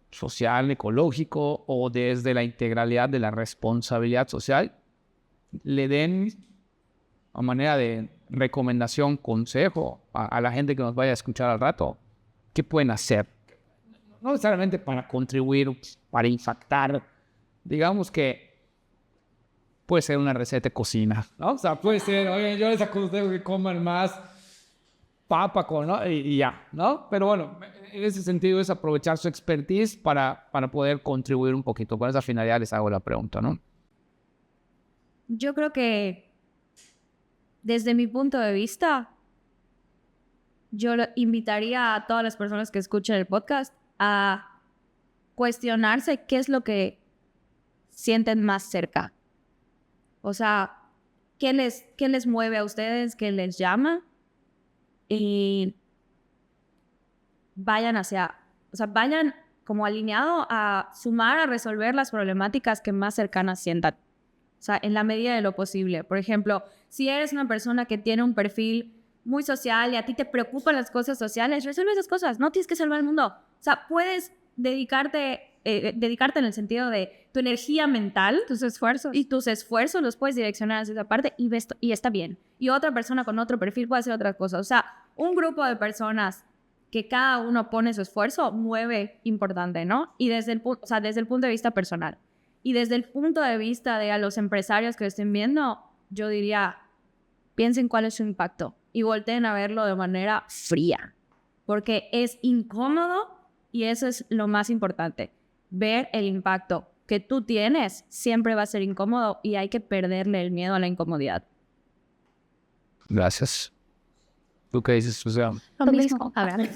social, ecológico o desde la integralidad de la responsabilidad social, le den a manera de recomendación, consejo a la gente que nos vaya a escuchar al rato, qué pueden hacer. No necesariamente para contribuir, para impactar, digamos que puede ser una receta de cocina, ¿no? O sea, puede ser, oye, yo les aconsejo que coman más papa con, ¿no? Y ya, ¿no? Pero bueno, en ese sentido es aprovechar su expertise para poder contribuir un poquito. Con esa finalidad les hago la pregunta, ¿no? Yo creo que desde mi punto de vista, yo invitaría a todas las personas que escuchen el podcast a cuestionarse qué es lo que sienten más cerca. O sea, ¿qué les mueve a ustedes? ¿Qué les llama? Y vayan vayan como alineado a sumar, a resolver las problemáticas que más cercanas sientan. O sea, en la medida de lo posible. Por ejemplo, si eres una persona que tiene un perfil muy social y a ti te preocupan las cosas sociales, resuelve esas cosas. No tienes que salvar el mundo. O sea, puedes dedicarte en el sentido de tu energía mental, tus esfuerzos los puedes direccionar hacia esa parte y está bien. Y otra persona con otro perfil puede hacer otra cosa. O sea, un grupo de personas que cada uno pone su esfuerzo mueve importante, ¿no? Y desde el punto de vista personal. Y desde el punto de vista de a los empresarios que estén viendo, yo diría, piensen cuál es su impacto y volteen a verlo de manera fría. Porque es incómodo y eso es lo más importante. Ver el impacto que tú tienes siempre va a ser incómodo y hay que perderle el miedo a la incomodidad. Gracias. ¿Tú qué dices, Susana? Lo mismo. A ver.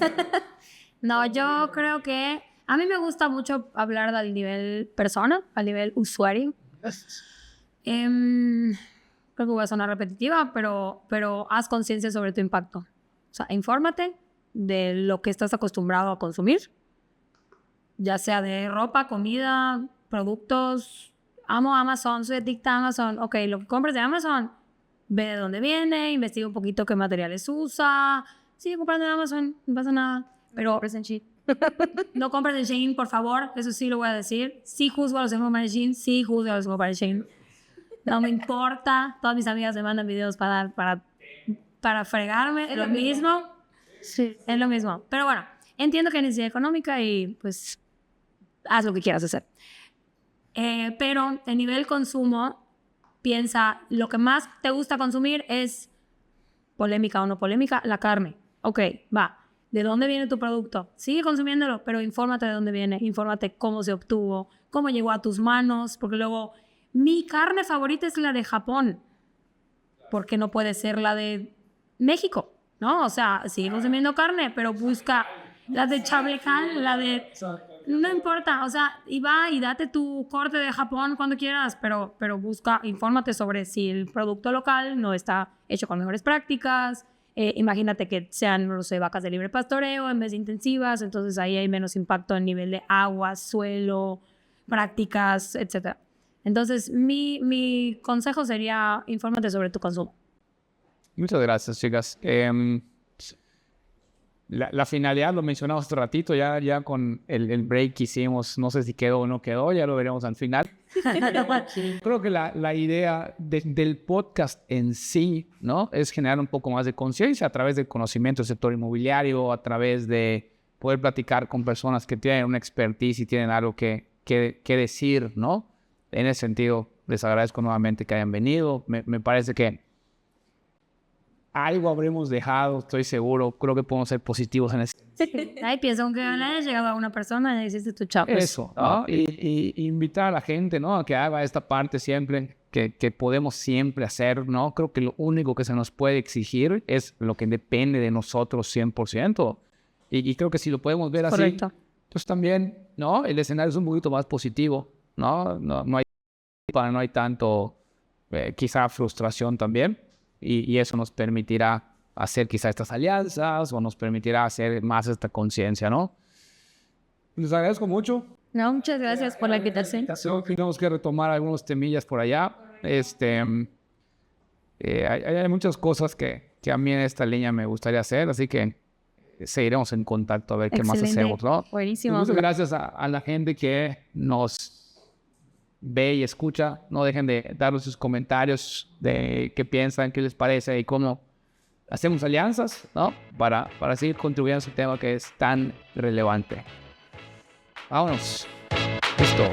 No, yo creo que a mí me gusta mucho hablar al nivel persona, al nivel usuario. Creo que voy a sonar repetitiva, pero haz conciencia sobre tu impacto. O sea, infórmate de lo que estás acostumbrado a consumir, ya sea de ropa, comida, productos. Amo Amazon, soy adicta a Amazon. Ok, lo que compres de Amazon, ve de dónde viene, investiga un poquito qué materiales usa. Sigue comprando en Amazon, no pasa nada. Pero compres en Shein. No compres en Shein, por favor. Eso sí lo voy a decir. Sí juzgo a los que compran en Shein. Sí juzgo a los que compran en Shein. No me importa. Todas mis amigas me mandan videos para fregarme. Es lo mismo. Sí, es lo mismo. Pero bueno, entiendo que hay necesidad económica y pues haz lo que quieras hacer. Pero a nivel consumo, piensa, lo que más te gusta consumir es, polémica o no polémica, la carne. Ok, va. ¿De dónde viene tu producto? Sigue consumiéndolo, pero infórmate de dónde viene. Infórmate cómo se obtuvo, cómo llegó a tus manos, porque luego, mi carne favorita es la de Japón. Porque no puede ser la de México, ¿no? O sea, sigue consumiendo carne, pero busca la de Chablecán, la de... No importa, o sea, y va y date tu corte de Japón cuando quieras, pero busca, infórmate sobre si el producto local no está hecho con mejores prácticas. Imagínate que sean, no sé, vacas de libre pastoreo en vez de intensivas, entonces ahí hay menos impacto en nivel de agua, suelo, prácticas, etc. Entonces, mi consejo sería infórmate sobre tu consumo. Muchas gracias, chicas. La finalidad lo mencionamos hace ratito, ya con el break que hicimos, no sé si quedó o no quedó, ya lo veremos al final. Creo que la idea del podcast en sí, ¿no? Es generar un poco más de conciencia a través del conocimiento del sector inmobiliario, a través de poder platicar con personas que tienen una expertise y tienen algo que decir, ¿no? En ese sentido, les agradezco nuevamente que hayan venido. Me parece que algo habremos dejado, estoy seguro. Creo que podemos ser positivos en ese. Ay, piensa, aunque le haya llegado a una persona y hiciste tu chapa. Eso, ¿no? Y invitar a la gente, ¿no? A que haga esta parte siempre, que podemos siempre hacer, ¿no? Creo que lo único que se nos puede exigir es lo que depende de nosotros 100%. Y creo que si lo podemos ver así, Correcto. pues también, ¿no? El escenario es un poquito más positivo, ¿no? No hay tanto, quizá frustración también. Y eso nos permitirá hacer quizá estas alianzas o nos permitirá hacer más esta conciencia, ¿no? Les agradezco mucho. No, muchas gracias por la invitación. Tenemos que retomar algunos temillas por allá. Hay muchas cosas que a mí en esta línea me gustaría hacer, así que seguiremos en contacto a ver qué más hacemos, ¿no? Buenísimo. Muchas gracias a la gente que nos ve y escucha. No dejen de darnos sus comentarios de qué piensan, qué les parece y cómo hacemos alianzas, ¿no? Para seguir contribuyendo a ese tema que es tan relevante. Vámonos. Listo.